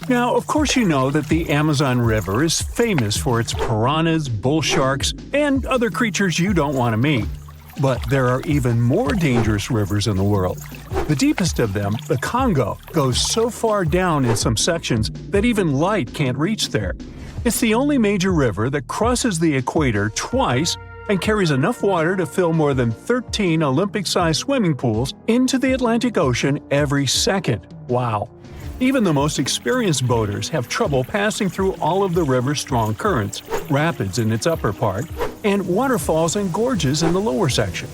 Now, of course you know that the Amazon River is famous for its piranhas, bull sharks, and other creatures you don't want to meet. But there are even more dangerous rivers in the world. The deepest of them, the Congo, goes so far down in some sections that even light can't reach there. It's the only major river that crosses the equator twice and carries enough water to fill more than 13 Olympic-sized swimming pools into the Atlantic Ocean every second. Wow! Even the most experienced boaters have trouble passing through all of the river's strong currents, rapids in its upper part, and waterfalls and gorges in the lower section.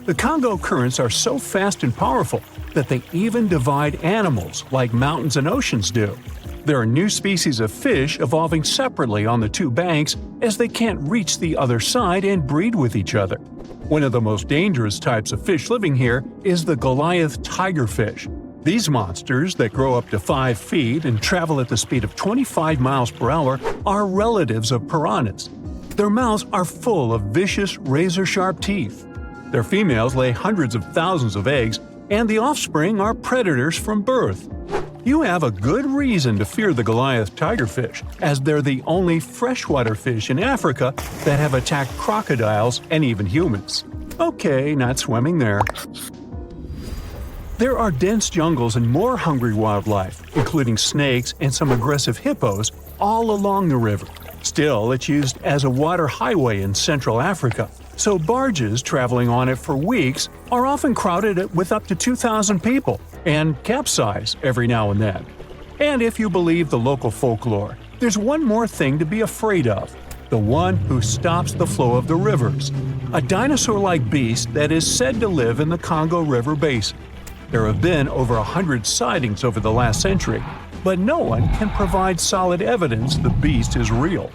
The Congo currents are so fast and powerful that they even divide animals like mountains and oceans do. There are new species of fish evolving separately on the two banks as they can't reach the other side and breed with each other. One of the most dangerous types of fish living here is the Goliath tigerfish. These monsters, that grow up to 5 feet and travel at the speed of 25 miles per hour, are relatives of piranhas. Their mouths are full of vicious, razor-sharp teeth. Their females lay hundreds of thousands of eggs, and the offspring are predators from birth. You have a good reason to fear the Goliath tigerfish, as they're the only freshwater fish in Africa that have attacked crocodiles and even humans. Okay, not swimming there. There are dense jungles and more hungry wildlife, including snakes and some aggressive hippos, all along the river. Still, it's used as a water highway in Central Africa, so barges traveling on it for weeks are often crowded with up to 2,000 people and capsize every now and then. And if you believe the local folklore, there's one more thing to be afraid of: the one who stops the flow of the rivers, a dinosaur-like beast that is said to live in the Congo River basin. There have been over 100 sightings over the last century, but no one can provide solid evidence the beast is real.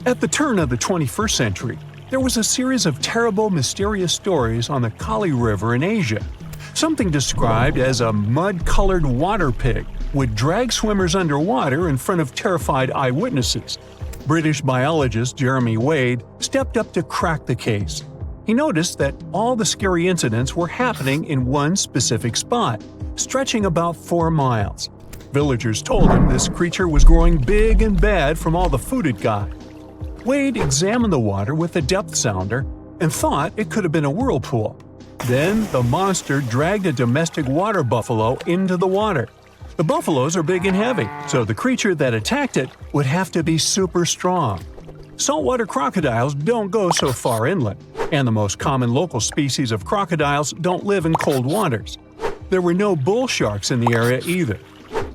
At the turn of the 21st century, there was a series of terrible, mysterious stories on the Kali River in Asia. Something described as a mud-colored water pig would drag swimmers underwater in front of terrified eyewitnesses. British biologist Jeremy Wade stepped up to crack the case. He noticed that all the scary incidents were happening in one specific spot, stretching about 4 miles. Villagers told him this creature was growing big and bad from all the food it got. Wade examined the water with a depth sounder and thought it could have been a whirlpool. Then the monster dragged a domestic water buffalo into the water. The buffaloes are big and heavy, so the creature that attacked it would have to be super strong. Saltwater crocodiles don't go so far inland, and the most common local species of crocodiles don't live in cold waters. There were no bull sharks in the area either.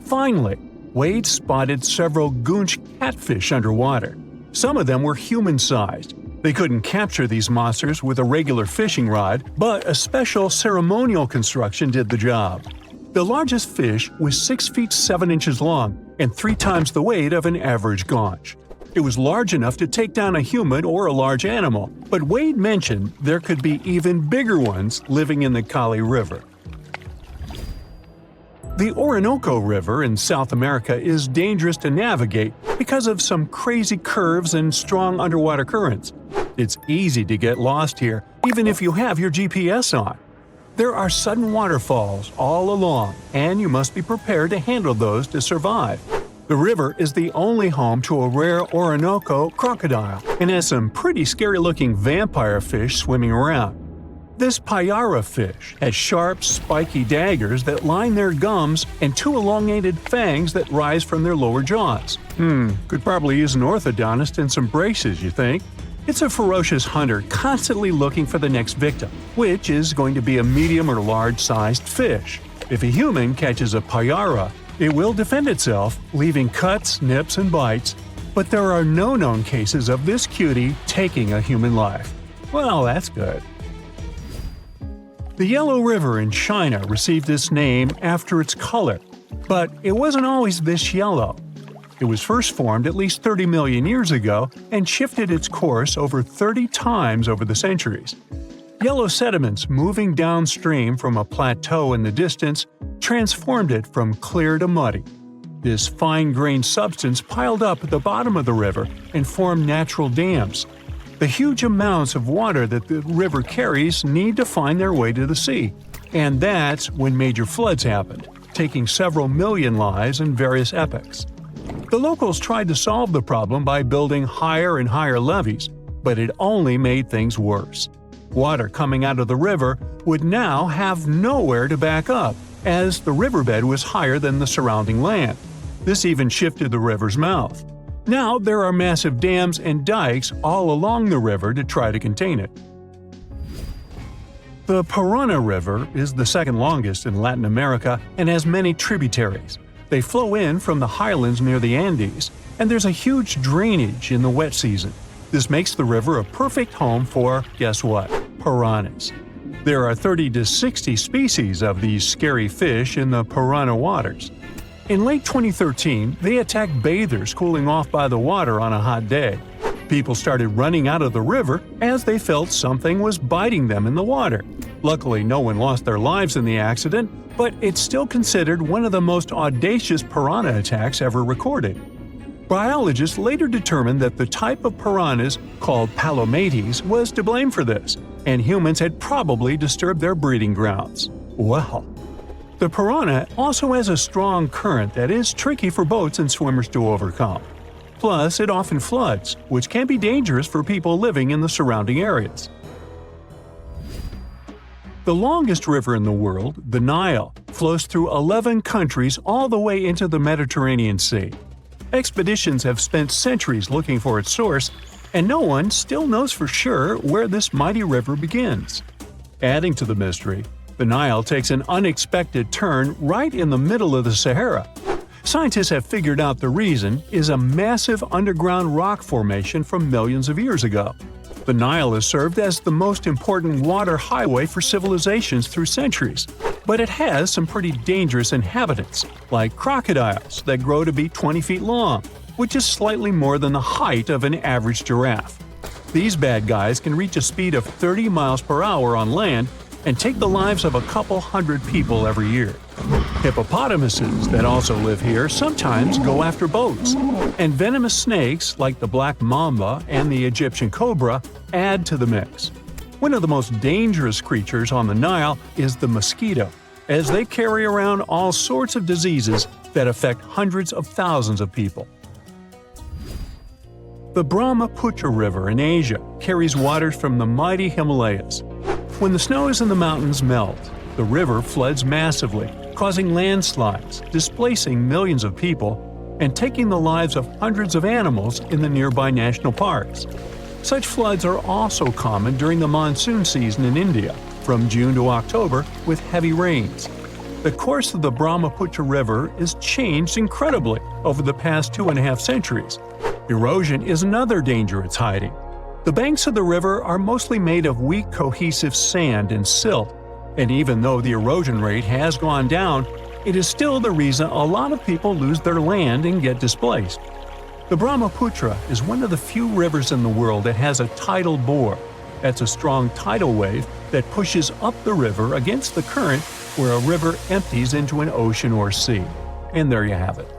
Finally, Wade spotted several goonch catfish underwater. Some of them were human-sized. They couldn't capture these monsters with a regular fishing rod, but a special ceremonial construction did the job. The largest fish was 6 feet 7 inches long and 3 times the weight of an average gaunch. It was large enough to take down a human or a large animal, but Wade mentioned there could be even bigger ones living in the Kali River. The Orinoco River in South America is dangerous to navigate because of some crazy curves and strong underwater currents. It's easy to get lost here, even if you have your GPS on. There are sudden waterfalls all along, and you must be prepared to handle those to survive. The river is the only home to a rare Orinoco crocodile and has some pretty scary-looking vampire fish swimming around. This payara fish has sharp, spiky daggers that line their gums and 2 elongated fangs that rise from their lower jaws. Could probably use an orthodontist and some braces, you think? It's a ferocious hunter constantly looking for the next victim, which is going to be a medium or large-sized fish. If a human catches a payara, it will defend itself, leaving cuts, nips, and bites, but there are no known cases of this cutie taking a human life. Well, that's good. The Yellow River in China received its name after its color, but it wasn't always this yellow. It was first formed at least 30 million years ago and shifted its course over 30 times over the centuries. Yellow sediments moving downstream from a plateau in the distance transformed it from clear to muddy. This fine-grained substance piled up at the bottom of the river and formed natural dams. The huge amounts of water that the river carries need to find their way to the sea, and that's when major floods happened. taking several million lives in various epochs. The locals tried to solve the problem by building higher and higher levees, but it only made things worse. Water coming out of the river would now have nowhere to back up, as the riverbed was higher than the surrounding land. This even shifted the river's mouth. Now there are massive dams and dikes all along the river to try to contain it. The Piranha River is the second longest in Latin America and has many tributaries. They flow in from the highlands near the Andes, and there's a huge drainage in the wet season. This makes the river a perfect home for, guess what, piranhas. There are 30 to 60 species of these scary fish in the piranha waters. In late 2013, they attacked bathers cooling off by the water on a hot day. People started running out of the river as they felt something was biting them in the water. Luckily, no one lost their lives in the accident, but it's still considered one of the most audacious piranha attacks ever recorded. Biologists later determined that the type of piranhas, called palomates, was to blame for this, and humans had probably disturbed their breeding grounds. Well, the piranha also has a strong current that is tricky for boats and swimmers to overcome. Plus, it often floods, which can be dangerous for people living in the surrounding areas. The longest river in the world, the Nile, flows through 11 countries all the way into the Mediterranean Sea. Expeditions have spent centuries looking for its source, and no one still knows for sure where this mighty river begins. Adding to the mystery, the Nile takes an unexpected turn right in the middle of the Sahara. Scientists have figured out the reason is a massive underground rock formation from millions of years ago. The Nile has served as the most important water highway for civilizations through centuries, but it has some pretty dangerous inhabitants, like crocodiles that grow to be 20 feet long, which is slightly more than the height of an average giraffe. These bad guys can reach a speed of 30 miles per hour on land and take the lives of a couple hundred people every year. Hippopotamuses that also live here sometimes go after boats, and venomous snakes like the black mamba and the Egyptian cobra add to the mix. One of the most dangerous creatures on the Nile is the mosquito, as they carry around all sorts of diseases that affect hundreds of thousands of people. The Brahmaputra River in Asia carries waters from the mighty Himalayas. When the snows in the mountains melt, the river floods massively, causing landslides, displacing millions of people, and taking the lives of hundreds of animals in the nearby national parks. Such floods are also common during the monsoon season in India, from June to October, with heavy rains. The course of the Brahmaputra River is changed incredibly over the past 2.5 centuries. Erosion is another danger it's hiding. The banks of the river are mostly made of weak cohesive sand and silt, and even though the erosion rate has gone down, it is still the reason a lot of people lose their land and get displaced. The Brahmaputra is one of the few rivers in the world that has a tidal bore. That's a strong tidal wave that pushes up the river against the current where a river empties into an ocean or sea. And there you have it.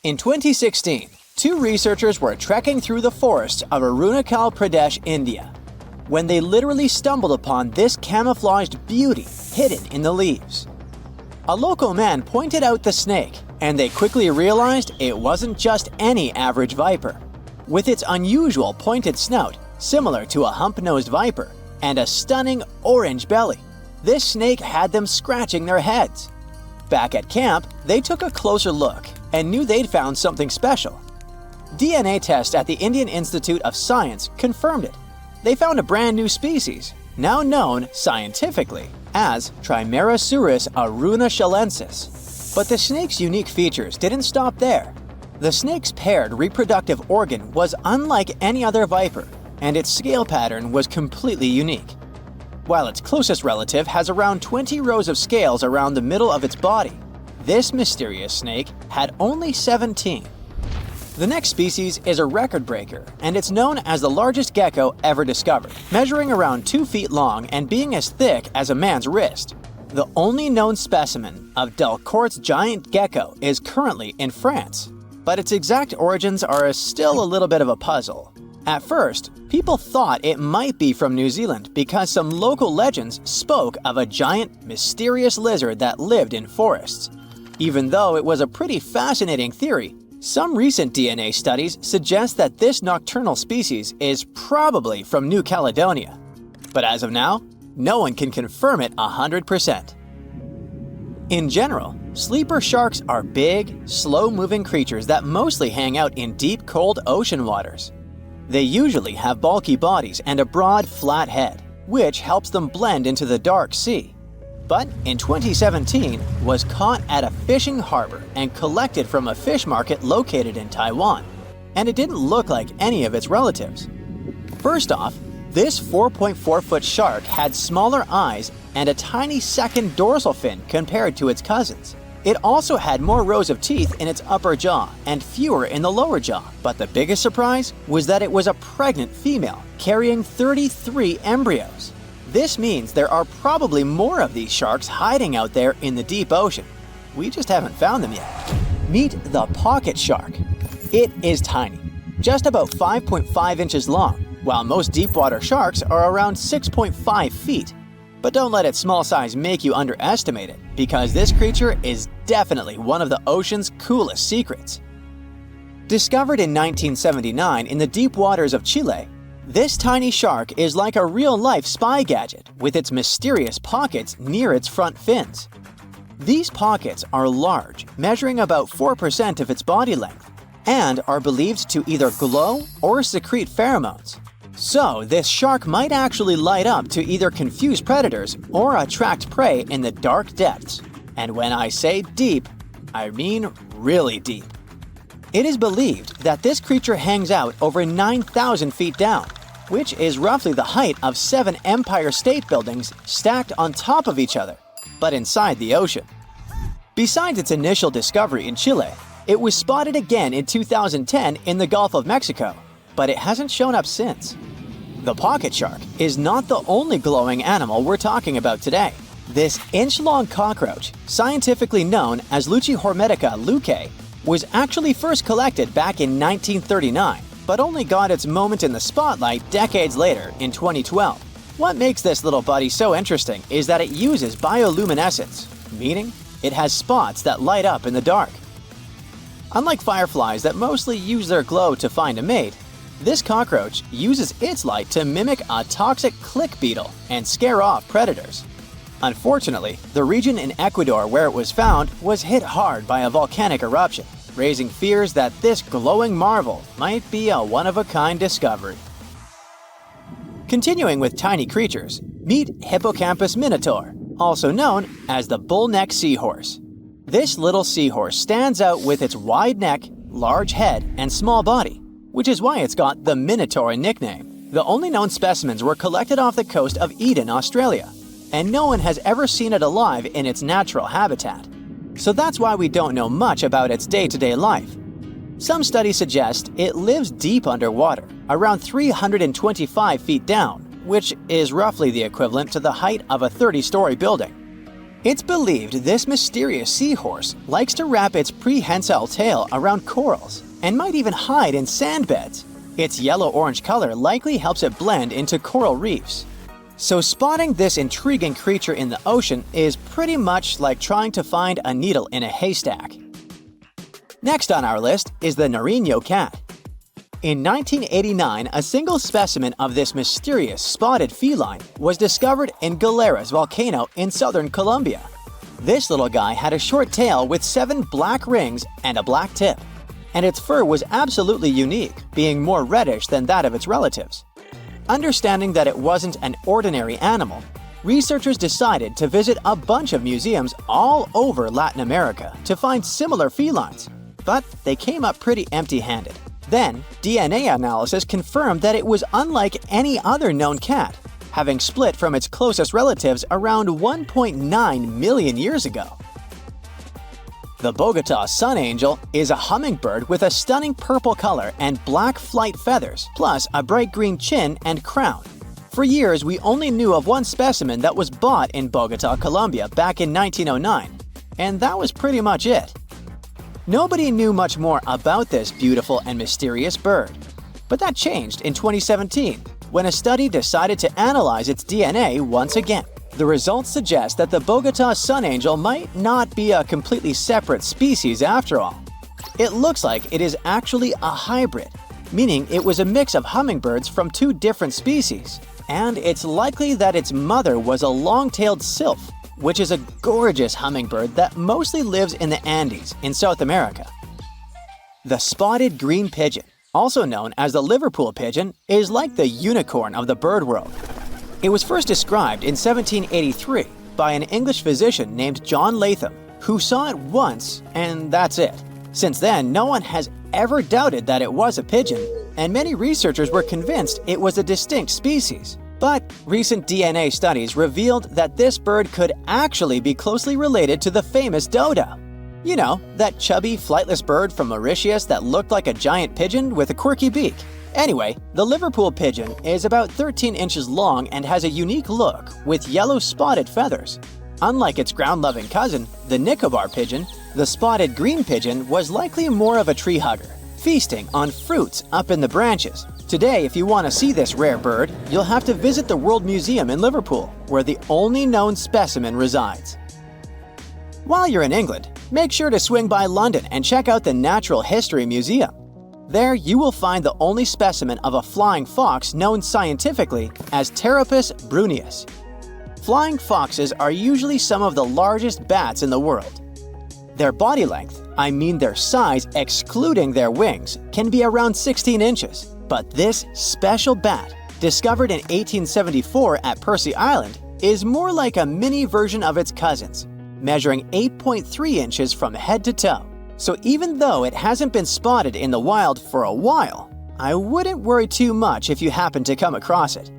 In 2016, two researchers were trekking through the forests of Arunachal Pradesh, India, when they literally stumbled upon this camouflaged beauty hidden in the leaves. A local man pointed out the snake, and they quickly realized it wasn't just any average viper. With its unusual pointed snout, similar to a hump-nosed viper, and a stunning orange belly, this snake had them scratching their heads. Back at camp, they took a closer look and knew they'd found something special. DNA tests at the Indian Institute of Science confirmed it. They found a brand new species, now known scientifically as Trimeresurus arunachalensis. But the snake's unique features didn't stop there. The snake's paired reproductive organ was unlike any other viper, and its scale pattern was completely unique. While its closest relative has around 20 rows of scales around the middle of its body, this mysterious snake had only 17. The next species is a record breaker, and it's known as the largest gecko ever discovered, measuring around 2 feet long and being as thick as a man's wrist. The only known specimen of Delcourt's giant gecko is currently in France, but its exact origins are still a little bit of a puzzle. At first, people thought it might be from New Zealand because some local legends spoke of a giant, mysterious lizard that lived in forests. Even though it was a pretty fascinating theory, some recent DNA studies suggest that this nocturnal species is probably from New Caledonia. But as of now, no one can confirm it 100%. In general, sleeper sharks are big, slow-moving creatures that mostly hang out in deep, cold ocean waters. They usually have bulky bodies and a broad, flat head, which helps them blend into the dark sea. But in 2017, was caught at a fishing harbor and collected from a fish market located in Taiwan, and it didn't look like any of its relatives. First off, this 4.4-foot shark had smaller eyes and a tiny second dorsal fin compared to its cousins. It also had more rows of teeth in its upper jaw and fewer in the lower jaw, but the biggest surprise was that it was a pregnant female carrying 33 embryos. This means there are probably more of these sharks hiding out there in the deep ocean. We just haven't found them yet. Meet the pocket shark. It is tiny, just about 5.5 inches long, while most deepwater sharks are around 6.5 feet. But don't let its small size make you underestimate it, because this creature is definitely one of the ocean's coolest secrets. Discovered in 1979 in the deep waters of Chile, this tiny shark is like a real-life spy gadget with its mysterious pockets near its front fins. These pockets are large, measuring about 4% of its body length, and are believed to either glow or secrete pheromones. So this shark might actually light up to either confuse predators or attract prey in the dark depths. And when I say deep, I mean really deep. It is believed that this creature hangs out over 9,000 feet down, which is roughly the height of 7 Empire State Buildings stacked on top of each other, but inside the ocean. Besides its initial discovery in Chile, it was spotted again in 2010 in the Gulf of Mexico, but it hasn't shown up since. The pocket shark is not the only glowing animal we're talking about today. This inch-long cockroach, scientifically known as Luchihormetica lucae, was actually first collected back in 1939, but only got its moment in the spotlight decades later in 2012. What makes this little buddy so interesting is that it uses bioluminescence, meaning it has spots that light up in the dark. Unlike fireflies that mostly use their glow to find a mate, this cockroach uses its light to mimic a toxic click beetle and scare off predators. Unfortunately, the region in Ecuador where it was found was hit hard by a volcanic eruption, raising fears that this glowing marvel might be a one-of-a-kind discovery. Continuing with tiny creatures, meet Hippocampus minotaur, also known as the bull-neck seahorse. This little seahorse stands out with its wide neck, large head, and small body, which is why it's got the Minotaur nickname. The only known specimens were collected off the coast of Eden, Australia, and no one has ever seen it alive in its natural habitat. So that's why we don't know much about its day-to-day life. Some studies suggest it lives deep underwater, around 325 feet down, which is roughly the equivalent to the height of a 30-story building. It's believed this mysterious seahorse likes to wrap its prehensile tail around corals and might even hide in sand beds. Its yellow-orange color likely helps it blend into coral reefs. So spotting this intriguing creature in the ocean is pretty much like trying to find a needle in a haystack. Next on our list is the Nariño cat. In 1989, a single specimen of this mysterious spotted feline was discovered in Galera's volcano in southern Colombia. This little guy had a short tail with 7 black rings and a black tip, and its fur was absolutely unique, being more reddish than that of its relatives. Understanding that it wasn't an ordinary animal, researchers decided to visit a bunch of museums all over Latin America to find similar felines, but they came up pretty empty-handed. Then, DNA analysis confirmed that it was unlike any other known cat, having split from its closest relatives around 1.9 million years ago. The Bogota sun angel is a hummingbird with a stunning purple color and black flight feathers, plus a bright green chin and crown. For years, we only knew of one specimen that was bought in Bogota, Colombia back in 1909, and that was pretty much it. Nobody knew much more about this beautiful and mysterious bird. But that changed in 2017, when a study decided to analyze its DNA once again. The results suggest that the Bogota sun angel might not be a completely separate species after all. It looks like it is actually a hybrid, meaning it was a mix of hummingbirds from two different species. And it's likely that its mother was a long-tailed sylph, which is a gorgeous hummingbird that mostly lives in the Andes in South America. The spotted green pigeon, also known as the Liverpool pigeon, is like the unicorn of the bird world. It was first described in 1783 by an English physician named John Latham, who saw it once and that's it. Since then, no one has ever doubted that it was a pigeon, and many researchers were convinced it was a distinct species. But recent DNA studies revealed that this bird could actually be closely related to the famous dodo. You know, that chubby, flightless bird from Mauritius that looked like a giant pigeon with a quirky beak. Anyway, the Liverpool pigeon is about 13 inches long and has a unique look with yellow spotted feathers. Unlike its ground-loving cousin, the Nicobar pigeon, the spotted green pigeon was likely more of a tree hugger, feasting on fruits up in the branches. Today, if you want to see this rare bird, you'll have to visit the World Museum in Liverpool, where the only known specimen resides. While you're in England, make sure to swing by London and check out the Natural History Museum. There, you will find the only specimen of a flying fox known scientifically as Pteropus bruneus. Flying foxes are usually some of the largest bats in the world. Their body length, I mean their size excluding their wings, can be around 16 inches. But this special bat, discovered in 1874 at Percy Island, is more like a mini version of its cousins, measuring 8.3 inches from head to toe. So even though it hasn't been spotted in the wild for a while, I wouldn't worry too much if you happen to come across it.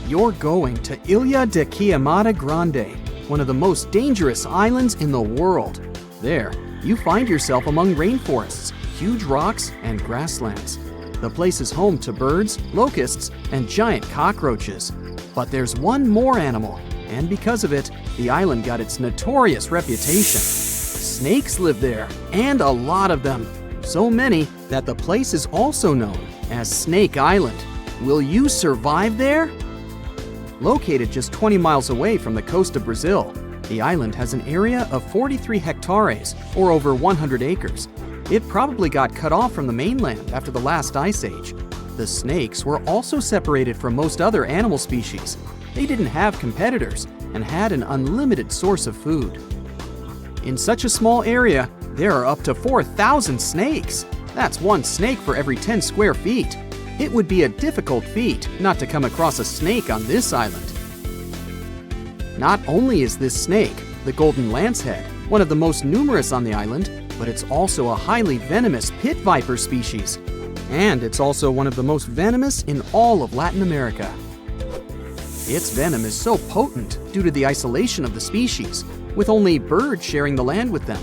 You're going to Ilha de Queimada Grande, one of the most dangerous islands in the world. There, you find yourself among rainforests, huge rocks, and grasslands. The place is home to birds, locusts, and giant cockroaches. But there's one more animal, and because of it, the island got its notorious reputation. Snakes live there, and a lot of them. So many that the place is also known as Snake Island. Will you survive there? Located just 20 miles away from the coast of Brazil, the island has an area of 43 hectares, or over 100 acres. It probably got cut off from the mainland after the last ice age. The snakes were also separated from most other animal species. They didn't have competitors and had an unlimited source of food. In such a small area, there are up to 4,000 snakes. That's one snake for every 10 square feet. It would be a difficult feat not to come across a snake on this island. Not only is this snake, the golden lancehead, one of the most numerous on the island, but it's also a highly venomous pit viper species. And it's also one of the most venomous in all of Latin America. Its venom is so potent due to the isolation of the species, with only birds sharing the land with them.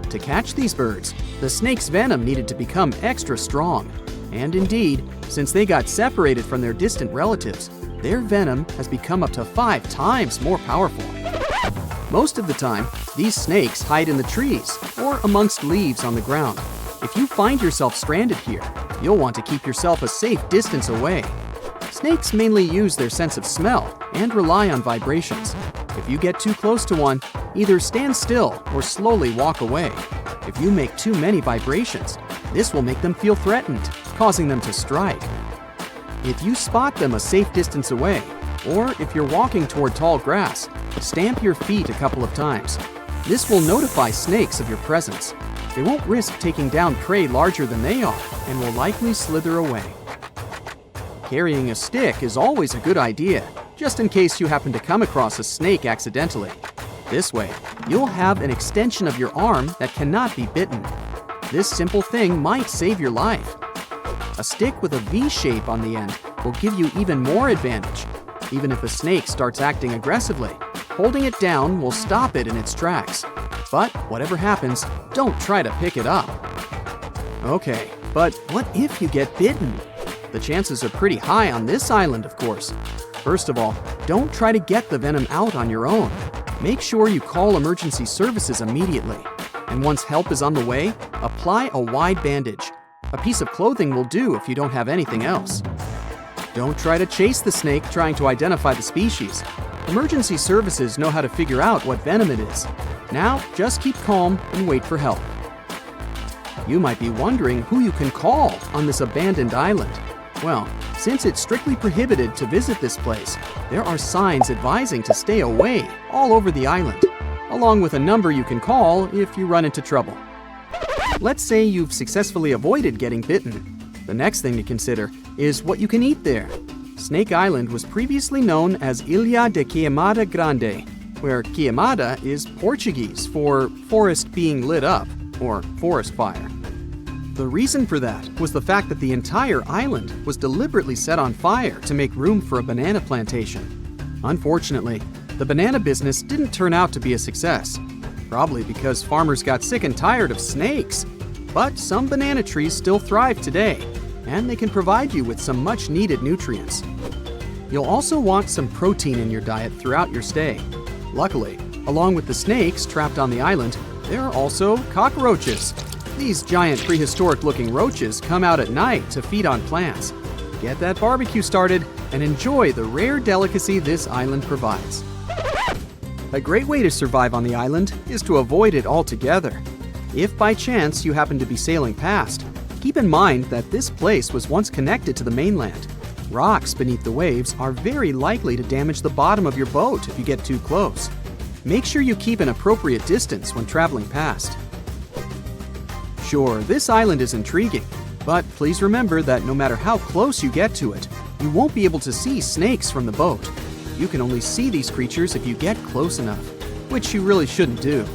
To catch these birds, the snake's venom needed to become extra strong. And indeed, since they got separated from their distant relatives, their venom has become up to 5 times more powerful. Most of the time, these snakes hide in the trees or amongst leaves on the ground. If you find yourself stranded here, you'll want to keep yourself a safe distance away. Snakes mainly use their sense of smell and rely on vibrations. If you get too close to one, either stand still or slowly walk away. If you make too many vibrations, this will make them feel threatened, causing them to strike. If you spot them a safe distance away, or if you're walking toward tall grass, stamp your feet a couple of times. This will notify snakes of your presence. They won't risk taking down prey larger than they are and will likely slither away. Carrying a stick is always a good idea, just in case you happen to come across a snake accidentally. This way, you'll have an extension of your arm that cannot be bitten. This simple thing might save your life. A stick with a V shape on the end will give you even more advantage. Even if a snake starts acting aggressively, holding it down will stop it in its tracks. But whatever happens, don't try to pick it up. Okay, but what if you get bitten? The chances are pretty high on this island, of course. First of all, don't try to get the venom out on your own. Make sure you call emergency services immediately. And once help is on the way, apply a wide bandage. A piece of clothing will do if you don't have anything else. Don't try to chase the snake trying to identify the species. Emergency services know how to figure out what venom it is. Now, just keep calm and wait for help. You might be wondering who you can call on this abandoned island. Well, since it's strictly prohibited to visit this place, there are signs advising to stay away all over the island, along with a number you can call if you run into trouble. Let's say you've successfully avoided getting bitten. The next thing to consider is what you can eat there. Snake Island was previously known as Ilha de Queimada Grande, where queimada is Portuguese for forest being lit up, or forest fire. The reason for that was the fact that the entire island was deliberately set on fire to make room for a banana plantation. Unfortunately, the banana business didn't turn out to be a success, probably because farmers got sick and tired of snakes. But some banana trees still thrive today, and they can provide you with some much-needed nutrients. You'll also want some protein in your diet throughout your stay. Luckily, along with the snakes trapped on the island, there are also cockroaches. These giant prehistoric-looking roaches come out at night to feed on plants. Get that barbecue started and enjoy the rare delicacy this island provides. A great way to survive on the island is to avoid it altogether. If by chance you happen to be sailing past, keep in mind that this place was once connected to the mainland. Rocks beneath the waves are very likely to damage the bottom of your boat if you get too close. Make sure you keep an appropriate distance when traveling past. Sure, this island is intriguing, but please remember that no matter how close you get to it, you won't be able to see snakes from the boat. You can only see these creatures if you get close enough, which you really shouldn't do.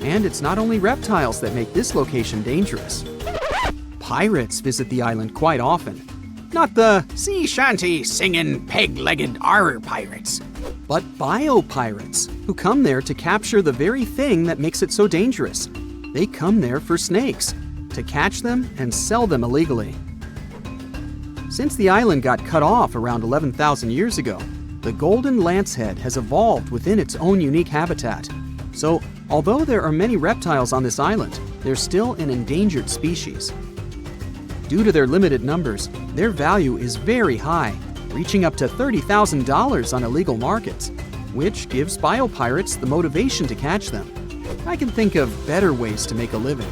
And it's not only reptiles that make this location dangerous. Pirates visit the island quite often. Not the sea shanty singing peg-legged arr pirates, but bio-pirates who come there to capture the very thing that makes it so dangerous. They come there for snakes, to catch them and sell them illegally. Since the island got cut off around 11,000 years ago, the golden lancehead has evolved within its own unique habitat. So, although there are many reptiles on this island, they're still an endangered species. Due to their limited numbers, their value is very high, reaching up to $30,000 on illegal markets, which gives biopirates the motivation to catch them. I can think of better ways to make a living.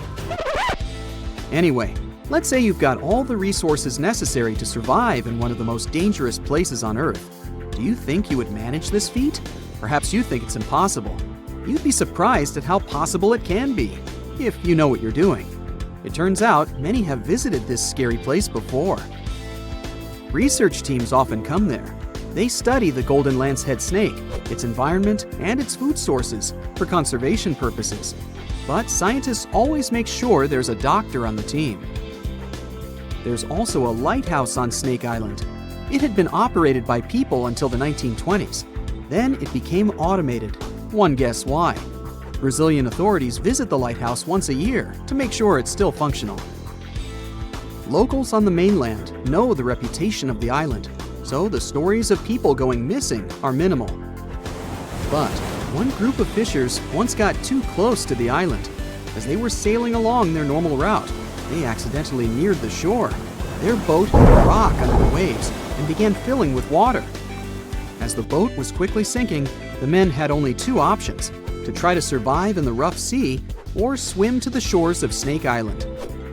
Anyway, let's say you've got all the resources necessary to survive in one of the most dangerous places on Earth. Do you think you would manage this feat? Perhaps you think it's impossible. You'd be surprised at how possible it can be, if you know what you're doing. It turns out many have visited this scary place before. Research teams often come there. They study the golden lancehead snake, its environment, and its food sources for conservation purposes. But scientists always make sure there's a doctor on the team. There's also a lighthouse on Snake Island. It had been operated by people until the 1920s. Then it became automated. One guess why. Brazilian authorities visit the lighthouse once a year to make sure it's still functional. Locals on the mainland know the reputation of the island, so the stories of people going missing are minimal. But one group of fishers once got too close to the island. As they were sailing along their normal route, they accidentally neared the shore. Their boat hit a rock under the waves and began filling with water. As the boat was quickly sinking, the men had only two options: to try to survive in the rough sea or swim to the shores of Snake Island.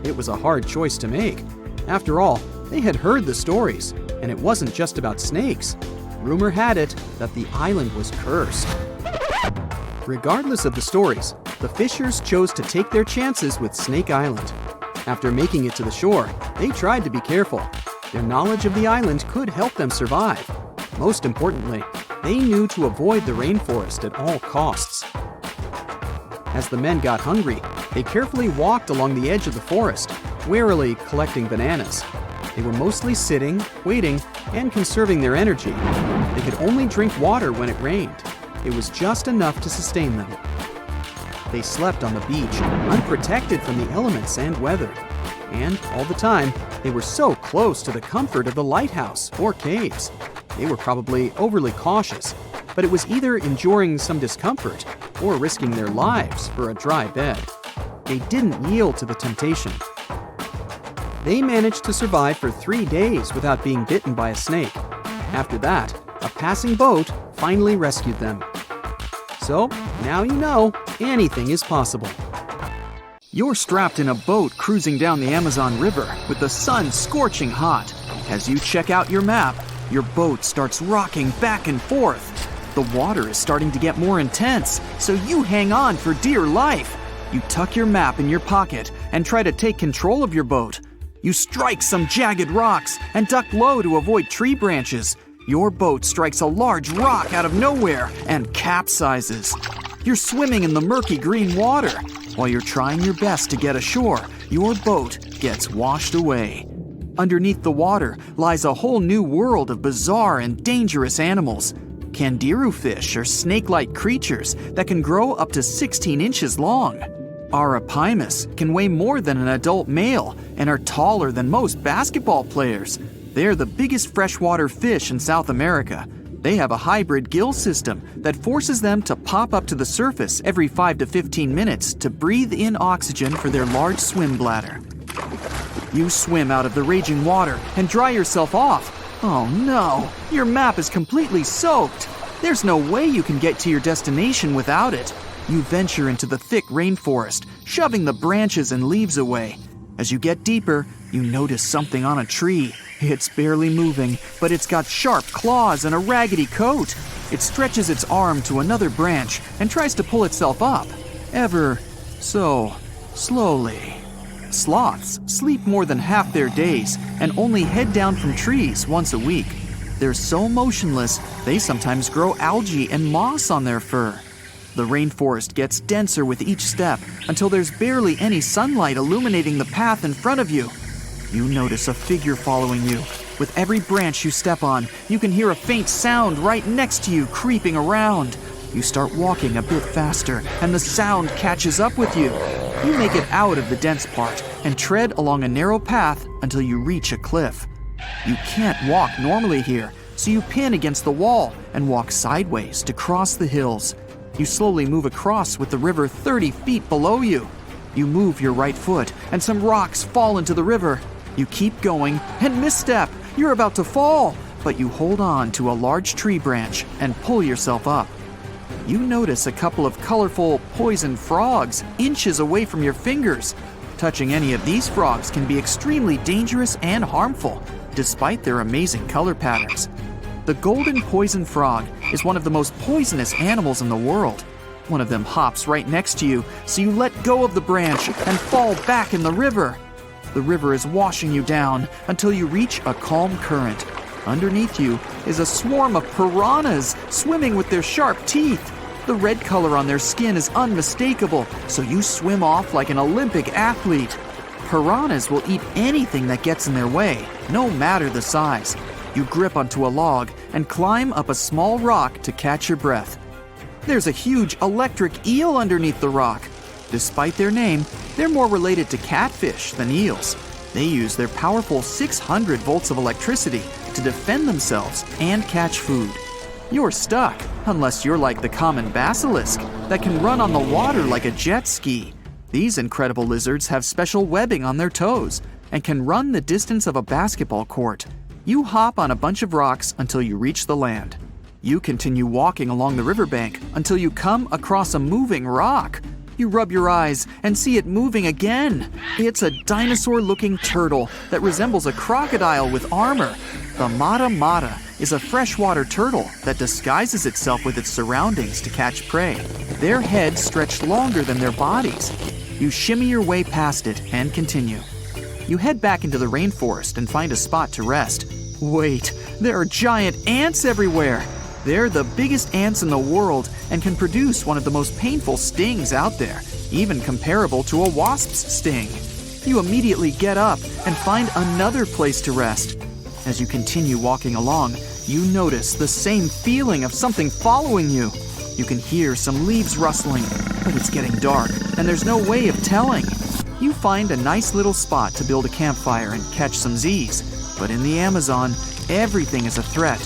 It was a hard choice to make. After all, they had heard the stories, and it wasn't just about snakes. Rumor had it that the island was cursed. Regardless of the stories, the fishers chose to take their chances with Snake Island. After making it to the shore, they tried to be careful. Their knowledge of the island could help them survive. Most importantly, they knew to avoid the rainforest at all costs. As the men got hungry, they carefully walked along the edge of the forest, warily collecting bananas. They were mostly sitting, waiting, and conserving their energy. They could only drink water when it rained. It was just enough to sustain them. They slept on the beach, unprotected from the elements and weather. And all the time, they were so close to the comfort of the lighthouse or caves. They were probably overly cautious, but it was either enduring some discomfort or risking their lives for a dry bed. They didn't yield to the temptation. They managed to survive for 3 days without being bitten by a snake. After that, a passing boat finally rescued them. So, now you know, anything is possible. You're strapped in a boat cruising down the Amazon River with the sun scorching hot. As you check out your map, your boat starts rocking back and forth. The water is starting to get more intense, so you hang on for dear life. You tuck your map in your pocket and try to take control of your boat. You strike some jagged rocks and duck low to avoid tree branches. Your boat strikes a large rock out of nowhere and capsizes. You're swimming in the murky green water. While you're trying your best to get ashore, your boat gets washed away. Underneath the water lies a whole new world of bizarre and dangerous animals. Candiru fish are snake-like creatures that can grow up to 16 inches long. Arapimus can weigh more than an adult male and are taller than most basketball players. They're the biggest freshwater fish in South America. They have a hybrid gill system that forces them to pop up to the surface every 5 to 15 minutes to breathe in oxygen for their large swim bladder. You swim out of the raging water and dry yourself off. Oh no, your map is completely soaked. There's no way you can get to your destination without it. You venture into the thick rainforest, shoving the branches and leaves away. As you get deeper, you notice something on a tree. It's barely moving, but it's got sharp claws and a raggedy coat. It stretches its arm to another branch and tries to pull itself up, ever so slowly. Sloths sleep more than half their days and only head down from trees once a week. They're so motionless, they sometimes grow algae and moss on their fur. The rainforest gets denser with each step until there's barely any sunlight illuminating the path in front of you. You notice a figure following you. With every branch you step on, you can hear a faint sound right next to you creeping around. You start walking a bit faster, and the sound catches up with you. You make it out of the dense part and tread along a narrow path until you reach a cliff. You can't walk normally here, so you pin against the wall and walk sideways to cross the hills. You slowly move across with the river 30 feet below you. You move your right foot, and some rocks fall into the river. You keep going and misstep. You're about to fall, but you hold on to a large tree branch and pull yourself up. You notice a couple of colorful, poison frogs inches away from your fingers. Touching any of these frogs can be extremely dangerous and harmful, despite their amazing color patterns. The golden poison frog is one of the most poisonous animals in the world. One of them hops right next to you, so you let go of the branch and fall back in the river. The river is washing you down until you reach a calm current. Underneath you is a swarm of piranhas swimming with their sharp teeth. The red color on their skin is unmistakable, so you swim off like an Olympic athlete. Piranhas will eat anything that gets in their way, no matter the size. You grip onto a log and climb up a small rock to catch your breath. There's a huge electric eel underneath the rock. Despite their name, they're more related to catfish than eels. They use their powerful 600 volts of electricity to defend themselves and catch food. You're stuck, unless you're like the common basilisk that can run on the water like a jet ski. These incredible lizards have special webbing on their toes and can run the distance of a basketball court. You hop on a bunch of rocks until you reach the land. You continue walking along the riverbank until you come across a moving rock. You rub your eyes and see it moving again. It's a dinosaur-looking turtle that resembles a crocodile with armor. The mata mata is a freshwater turtle that disguises itself with its surroundings to catch prey. Their heads stretch longer than their bodies. You shimmy your way past it and continue. You head back into the rainforest and find a spot to rest. Wait, there are giant ants everywhere. They're the biggest ants in the world and can produce one of the most painful stings out there, even comparable to a wasp's sting. You immediately get up and find another place to rest. As you continue walking along, you notice the same feeling of something following you. You can hear some leaves rustling, but it's getting dark and there's no way of telling. You find a nice little spot to build a campfire and catch some Z's. But in the Amazon, everything is a threat.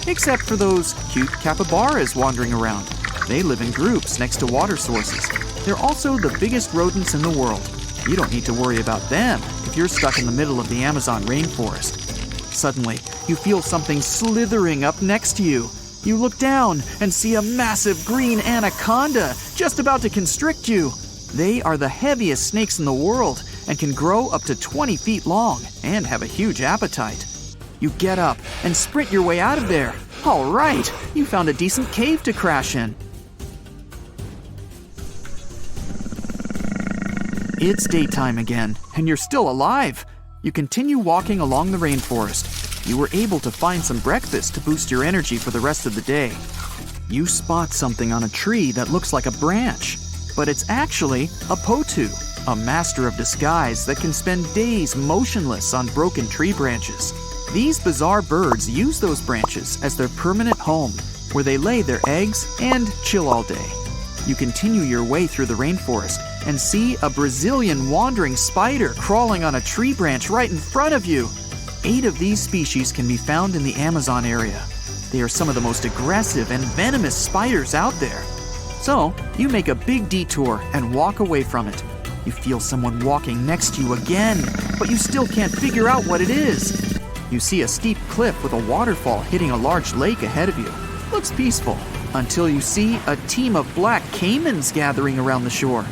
Except for those cute capybaras wandering around. They live in groups next to water sources. They're also the biggest rodents in the world. You don't need to worry about them if you're stuck in the middle of the Amazon rainforest. Suddenly, you feel something slithering up next to you. You look down and see a massive green anaconda just about to constrict you. They are the heaviest snakes in the world and can grow up to 20 feet long and have a huge appetite. You get up and sprint your way out of there. All right, you found a decent cave to crash in. It's daytime again, and you're still alive. You continue walking along the rainforest. You were able to find some breakfast to boost your energy for the rest of the day. You spot something on a tree that looks like a branch, but it's actually a potu, a master of disguise that can spend days motionless on broken tree branches. These bizarre birds use those branches as their permanent home, where they lay their eggs and chill all day. You continue your way through the rainforest and see a Brazilian wandering spider crawling on a tree branch right in front of you. 8 of these species can be found in the Amazon area. They are some of the most aggressive and venomous spiders out there. So, you make a big detour and walk away from it. You feel someone walking next to you again, but you still can't figure out what it is. You see a steep cliff with a waterfall hitting a large lake ahead of you. Looks peaceful, until you see a team of black caimans gathering around the shore.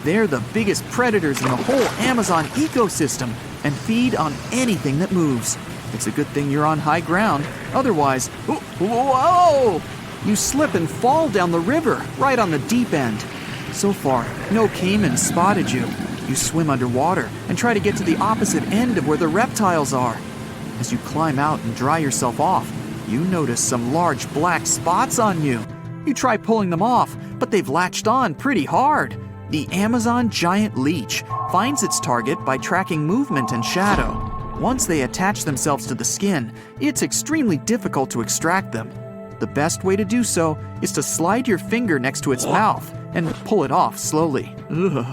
They're the biggest predators in the whole Amazon ecosystem and feed on anything that moves. It's a good thing you're on high ground, otherwise, whoa! You slip and fall down the river, right on the deep end. So far, no caimans spotted you. You swim underwater and try to get to the opposite end of where the reptiles are. As you climb out and dry yourself off, you notice some large black spots on you. You try pulling them off, but they've latched on pretty hard. The Amazon giant leech finds its target by tracking movement and shadow. Once they attach themselves to the skin, it's extremely difficult to extract them. The best way to do so is to slide your finger next to its mouth and pull it off slowly. Ugh.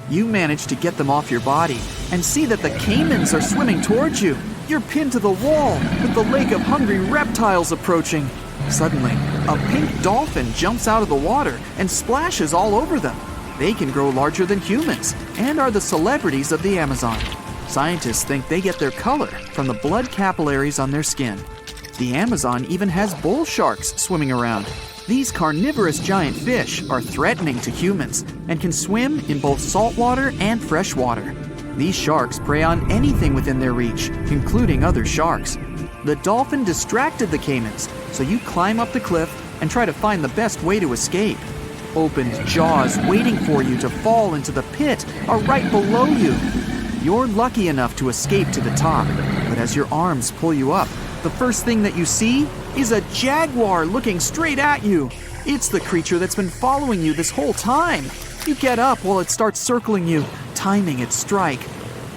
You manage to get them off your body and see that the caimans are swimming towards you. You're pinned to the wall with the lake of hungry reptiles approaching. Suddenly, a pink dolphin jumps out of the water and splashes all over them. They can grow larger than humans and are the celebrities of the Amazon. Scientists think they get their color from the blood capillaries on their skin. The Amazon even has bull sharks swimming around. These carnivorous giant fish are threatening to humans and can swim in both saltwater and freshwater. These sharks prey on anything within their reach, including other sharks. The dolphin distracted the caimans, so you climb up the cliff and try to find the best way to escape. Opened jaws waiting for you to fall into the pit are right below you. You're lucky enough to escape to the top, but as your arms pull you up, the first thing that you see is a jaguar looking straight at you. It's the creature that's been following you this whole time. You get up while it starts circling you, timing its strike.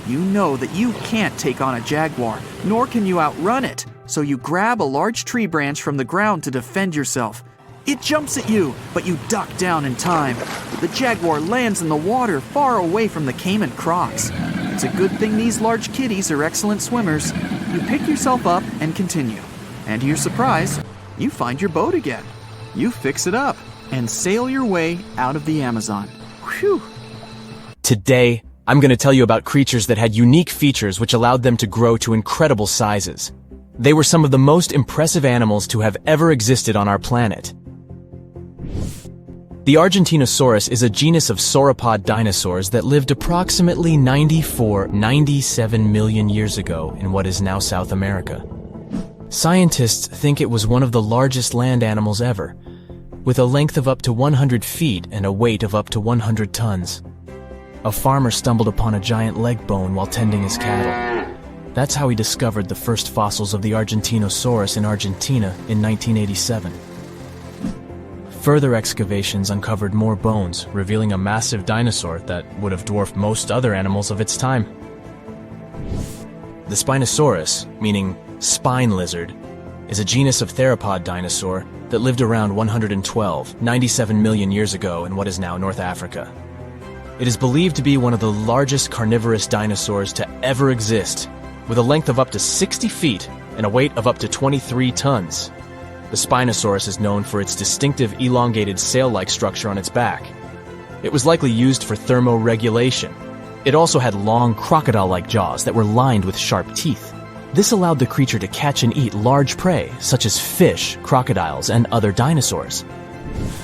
You know that you can't take on a jaguar, nor can you outrun it, so you grab a large tree branch from the ground to defend yourself. It jumps at you, but you duck down in time. The jaguar lands in the water far away from the caiman crocs. It's a good thing these large kitties are excellent swimmers. You pick yourself up and continue. And to your surprise, you find your boat again. You fix it up and sail your way out of the Amazon. Whew! Today, I'm going to tell you about creatures that had unique features which allowed them to grow to incredible sizes. They were some of the most impressive animals to have ever existed on our planet. The Argentinosaurus is a genus of sauropod dinosaurs that lived approximately 97 million years ago in what is now South America. Scientists think it was one of the largest land animals ever, with a length of up to 100 feet and a weight of up to 100 tons. A farmer stumbled upon a giant leg bone while tending his cattle. That's how he discovered the first fossils of the Argentinosaurus in Argentina in 1987. Further excavations uncovered more bones, revealing a massive dinosaur that would have dwarfed most other animals of its time. The Spinosaurus, meaning spine lizard, is a genus of theropod dinosaur that lived around 97 million years ago in what is now North Africa. It is believed to be one of the largest carnivorous dinosaurs to ever exist, with a length of up to 60 feet and a weight of up to 23 tons. The Spinosaurus is known for its distinctive elongated sail-like structure on its back. It was likely used for thermoregulation, It also had long, crocodile-like jaws that were lined with sharp teeth. This allowed the creature to catch and eat large prey, such as fish, crocodiles, and other dinosaurs.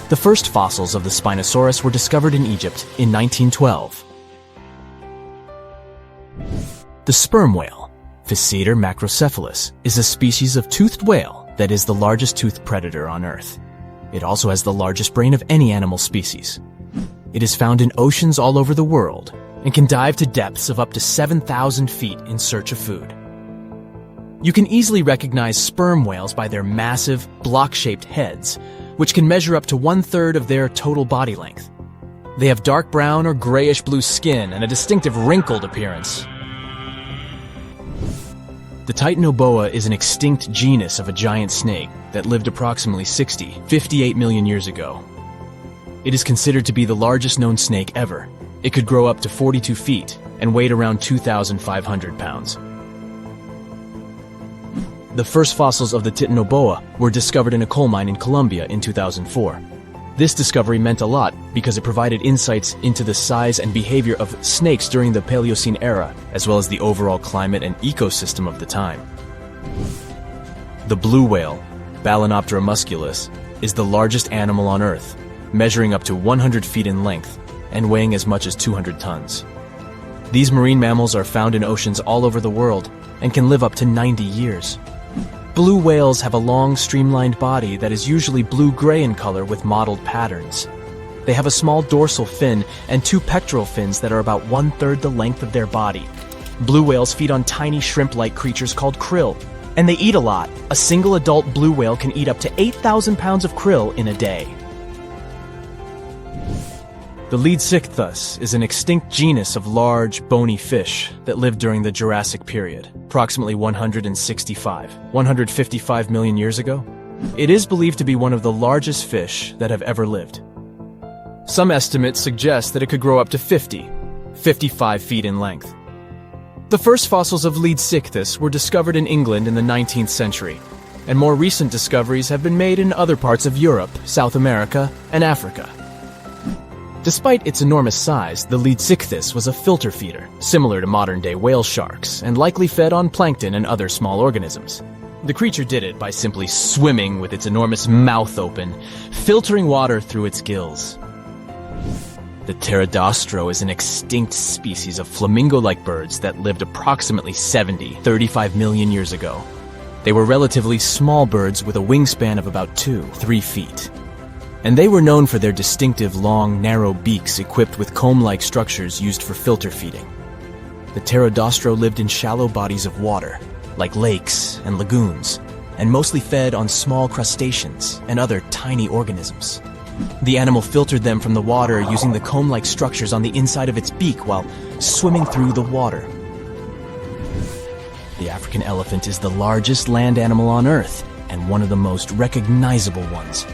The first fossils of the Spinosaurus were discovered in Egypt in 1912. The sperm whale, Physeter macrocephalus, is a species of toothed whale that is the largest toothed predator on Earth. It also has the largest brain of any animal species. It is found in oceans all over the world and can dive to depths of up to 7,000 feet in search of food. You can easily recognize sperm whales by their massive, block-shaped heads, which can measure up to 1/3 of their total body length. They have dark brown or grayish-blue skin and a distinctive wrinkled appearance. The titanoboa is an extinct genus of a giant snake that lived approximately 58 million years ago. It is considered to be the largest known snake ever. It could grow up to 42 feet and weighed around 2,500 pounds. The first fossils of the titanoboa were discovered in a coal mine in Colombia in 2004. This discovery meant a lot because it provided insights into the size and behavior of snakes during the Paleocene era, as well as the overall climate and ecosystem of the time. The blue whale, Balanoptera musculus, is the largest animal on Earth, measuring up to 100 feet in length and weighing as much as 200 tons. These marine mammals are found in oceans all over the world and can live up to 90 years. Blue whales have a long, streamlined body that is usually blue-gray in color with mottled patterns. They have a small dorsal fin and 2 pectoral fins that are about 1/3 the length of their body. Blue whales feed on tiny shrimp-like creatures called krill, and they eat a lot. A single adult blue whale can eat up to 8,000 pounds of krill in a day. The Leadsichthus is an extinct genus of large, bony fish that lived during the Jurassic period, approximately 155 million years ago. It is believed to be one of the largest fish that have ever lived. Some estimates suggest that it could grow up to 55 feet in length. The first fossils of Leadsichthus were discovered in England in the 19th century, and more recent discoveries have been made in other parts of Europe, South America, and Africa. Despite its enormous size, the Leadsichthus was a filter feeder, similar to modern-day whale sharks, and likely fed on plankton and other small organisms. The creature did it by simply swimming with its enormous mouth open, filtering water through its gills. The pterodostro is an extinct species of flamingo-like birds that lived approximately 35 million years ago. They were relatively small birds with a wingspan of about 2-3 feet. And they were known for their distinctive long, narrow beaks equipped with comb-like structures used for filter feeding. The pterodostro lived in shallow bodies of water, like lakes and lagoons, and mostly fed on small crustaceans and other tiny organisms. The animal filtered them from the water using the comb-like structures on the inside of its beak while swimming through the water. The African elephant is the largest land animal on Earth and one of the most recognizable ones.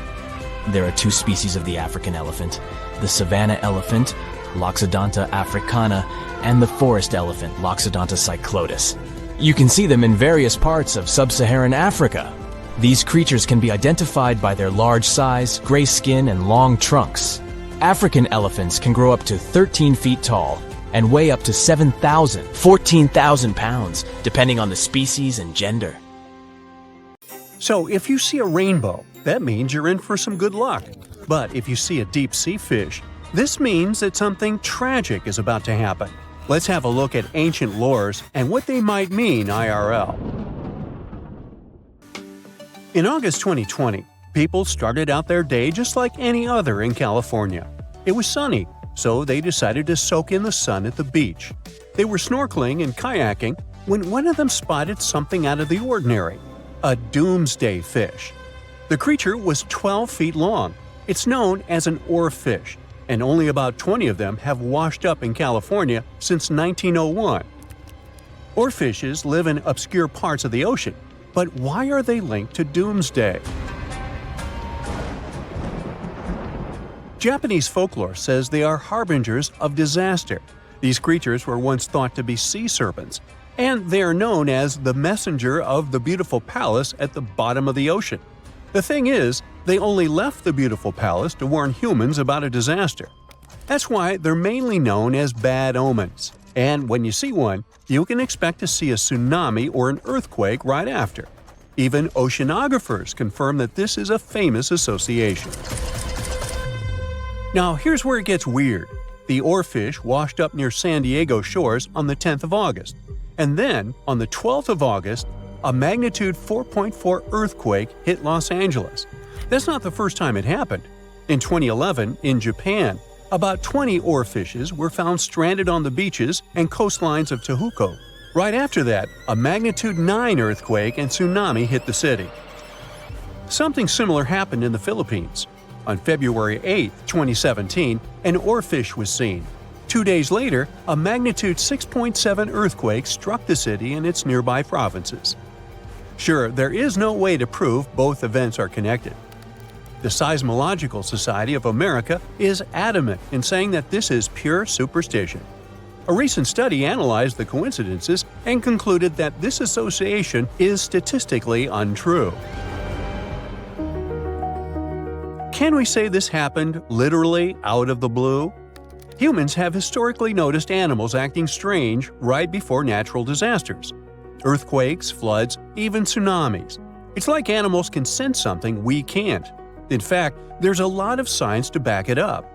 There are 2 species of the African elephant, the savanna elephant, Loxodonta africana, and the forest elephant, Loxodonta cyclotis. You can see them in various parts of sub-Saharan Africa. These creatures can be identified by their large size, gray skin, and long trunks. African elephants can grow up to 13 feet tall and weigh up to 14,000 pounds, depending on the species and gender. So if you see a rainbow, that means you're in for some good luck. But if you see a deep-sea fish, this means that something tragic is about to happen. Let's have a look at ancient lores and what they might mean IRL. In August 2020, people started out their day just like any other in California. It was sunny, so they decided to soak in the sun at the beach. They were snorkeling and kayaking when one of them spotted something out of the ordinary – a doomsday fish. The creature was 12 feet long. It's known as an oarfish, and only about 20 of them have washed up in California since 1901. Oarfishes live in obscure parts of the ocean, but why are they linked to doomsday? Japanese folklore says they are harbingers of disaster. These creatures were once thought to be sea serpents, and they are known as the messenger of the beautiful palace at the bottom of the ocean. The thing is, they only left the beautiful palace to warn humans about a disaster. That's why they're mainly known as bad omens. And when you see one, you can expect to see a tsunami or an earthquake right after. Even oceanographers confirm that this is a famous association. Now here's where it gets weird. The oarfish washed up near San Diego shores on the 10th of August. And then, on the 12th of August, a magnitude 4.4 earthquake hit Los Angeles. That's not the first time it happened. In 2011, in Japan, about 20 oarfishes were found stranded on the beaches and coastlines of Tehuco. Right after that, a magnitude 9 earthquake and tsunami hit the city. Something similar happened in the Philippines. On February 8, 2017, an oarfish was seen. 2 days later, a magnitude 6.7 earthquake struck the city and its nearby provinces. Sure, there is no way to prove both events are connected. The Seismological Society of America is adamant in saying that this is pure superstition. A recent study analyzed the coincidences and concluded that this association is statistically untrue. Can we say this happened literally out of the blue? Humans have historically noticed animals acting strange right before natural disasters. Earthquakes, floods, even tsunamis. It's like animals can sense something we can't. In fact, there's a lot of science to back it up.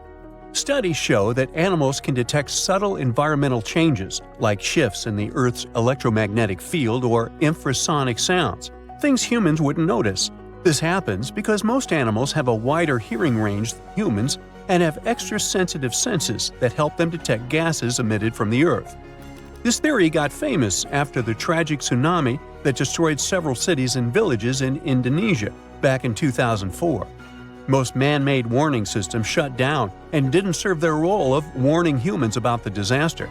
Studies show that animals can detect subtle environmental changes, like shifts in the Earth's electromagnetic field or infrasonic sounds, things humans wouldn't notice. This happens because most animals have a wider hearing range than humans and have extra sensitive senses that help them detect gases emitted from the Earth. This theory got famous after the tragic tsunami that destroyed several cities and villages in Indonesia back in 2004. Most man-made warning systems shut down and didn't serve their role of warning humans about the disaster.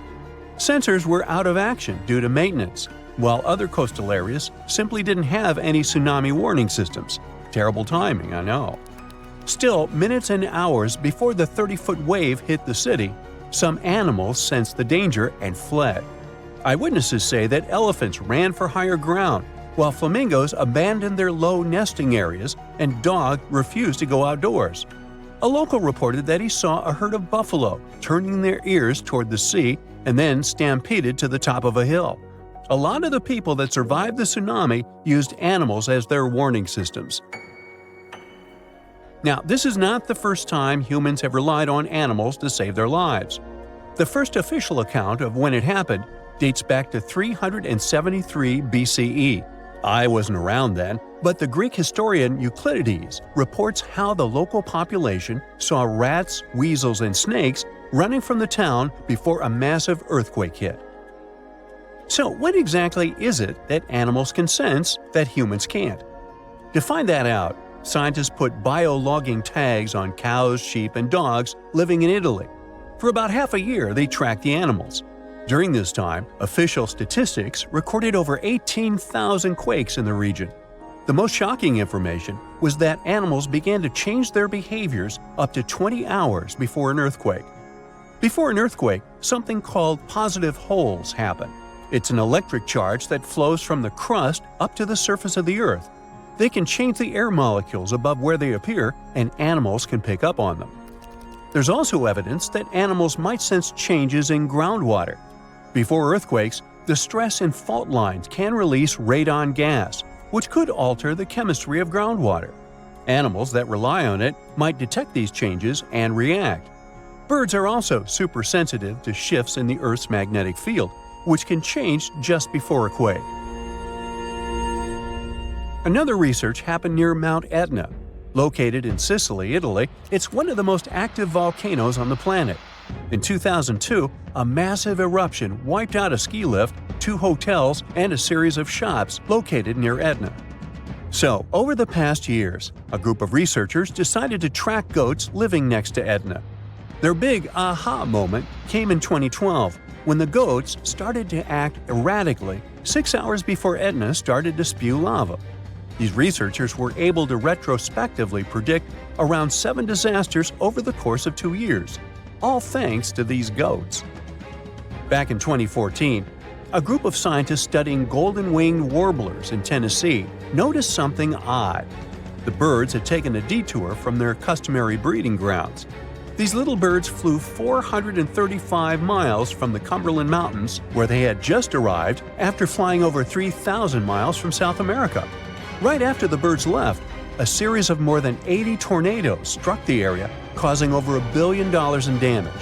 Sensors were out of action due to maintenance, while other coastal areas simply didn't have any tsunami warning systems. Terrible timing, I know. Still, minutes and hours before the 30-foot wave hit the city, some animals sensed the danger and fled. Eyewitnesses say that elephants ran for higher ground, while flamingos abandoned their low nesting areas and dogs refused to go outdoors. A local reported that he saw a herd of buffalo turning their ears toward the sea and then stampeded to the top of a hill. A lot of the people that survived the tsunami used animals as their warning systems. Now, this is not the first time humans have relied on animals to save their lives. The first official account of when it happened dates back to 373 BCE. I wasn't around then, but the Greek historian Euclides reports how the local population saw rats, weasels, and snakes running from the town before a massive earthquake hit. So, what exactly is it that animals can sense that humans can't? To find that out, scientists put biologging tags on cows, sheep, and dogs living in Italy. For about half a year, they tracked the animals. During this time, official statistics recorded over 18,000 quakes in the region. The most shocking information was that animals began to change their behaviors up to 20 hours before an earthquake. Before an earthquake, something called positive holes happen. It's an electric charge that flows from the crust up to the surface of the Earth. They can change the air molecules above where they appear, and animals can pick up on them. There's also evidence that animals might sense changes in groundwater. Before earthquakes, the stress in fault lines can release radon gas, which could alter the chemistry of groundwater. Animals that rely on it might detect these changes and react. Birds are also super sensitive to shifts in the Earth's magnetic field, which can change just before a quake. Another research happened near Mount Etna. Located in Sicily, Italy, it's one of the most active volcanoes on the planet. In 2002, a massive eruption wiped out a ski lift, 2 hotels, and a series of shops located near Etna. So, over the past years, a group of researchers decided to track goats living next to Etna. Their big aha moment came in 2012, when the goats started to act erratically 6 hours before Etna started to spew lava. These researchers were able to retrospectively predict around 7 disasters over the course of 2 years, all thanks to these goats. Back in 2014, a group of scientists studying golden-winged warblers in Tennessee noticed something odd. The birds had taken a detour from their customary breeding grounds. These little birds flew 435 miles from the Cumberland Mountains, where they had just arrived after flying over 3,000 miles from South America. Right after the birds left, a series of more than 80 tornadoes struck the area, causing over $1 billion in damage.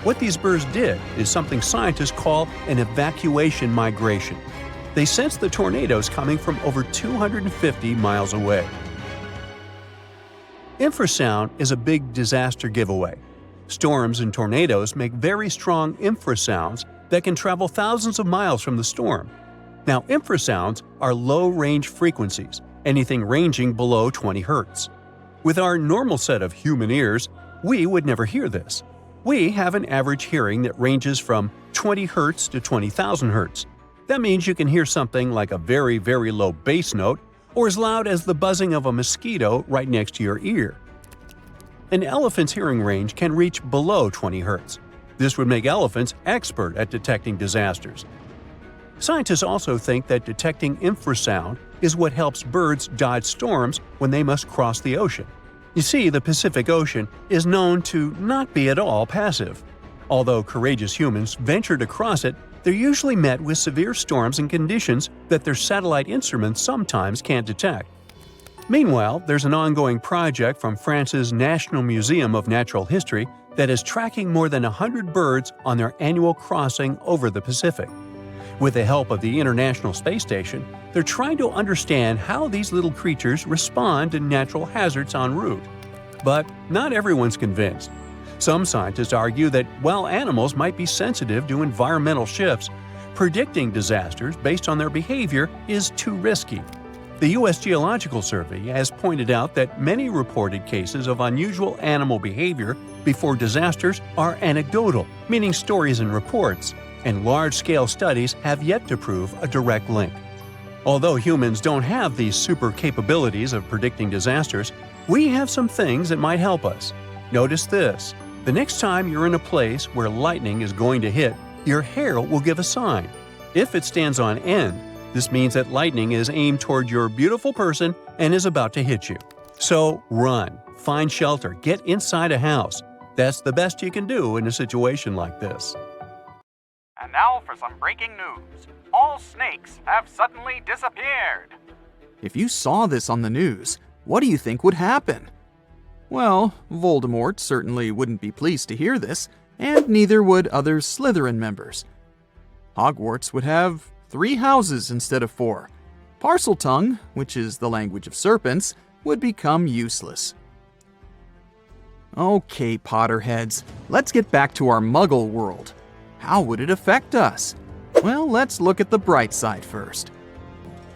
What these birds did is something scientists call an evacuation migration. They sensed the tornadoes coming from over 250 miles away. Infrasound is a big disaster giveaway. Storms and tornadoes make very strong infrasounds that can travel thousands of miles from the storm. Now, infrasounds are low-range frequencies, anything ranging below 20 Hz. With our normal set of human ears, we would never hear this. We have an average hearing that ranges from 20 Hz to 20,000 Hz. That means you can hear something like a very, very low bass note or as loud as the buzzing of a mosquito right next to your ear. An elephant's hearing range can reach below 20 Hz. This would make elephants expert at detecting disasters. Scientists also think that detecting infrasound is what helps birds dodge storms when they must cross the ocean. You see, the Pacific Ocean is known to not be at all passive. Although courageous humans venture to cross it, they're usually met with severe storms and conditions that their satellite instruments sometimes can't detect. Meanwhile, there's an ongoing project from France's National Museum of Natural History that is tracking more than 100 birds on their annual crossing over the Pacific. With the help of the International Space Station, they're trying to understand how these little creatures respond to natural hazards en route. But not everyone's convinced. Some scientists argue that while animals might be sensitive to environmental shifts, predicting disasters based on their behavior is too risky. The U.S. Geological Survey has pointed out that many reported cases of unusual animal behavior before disasters are anecdotal, meaning stories and reports, and large-scale studies have yet to prove a direct link. Although humans don't have these super capabilities of predicting disasters, we have some things that might help us. Notice this. The next time you're in a place where lightning is going to hit, your hair will give a sign. If it stands on end, this means that lightning is aimed toward your beautiful person and is about to hit you. So run, find shelter, get inside a house. That's the best you can do in a situation like this. And now for some breaking news. All snakes have suddenly disappeared. If you saw this on the news, what do you think would happen? Well, Voldemort certainly wouldn't be pleased to hear this, and neither would other Slytherin members. Hogwarts would have 3 houses instead of 4. Parseltongue, which is the language of serpents, would become useless. Okay, Potterheads, let's get back to our Muggle world. How would it affect us? Well, let's look at the bright side first.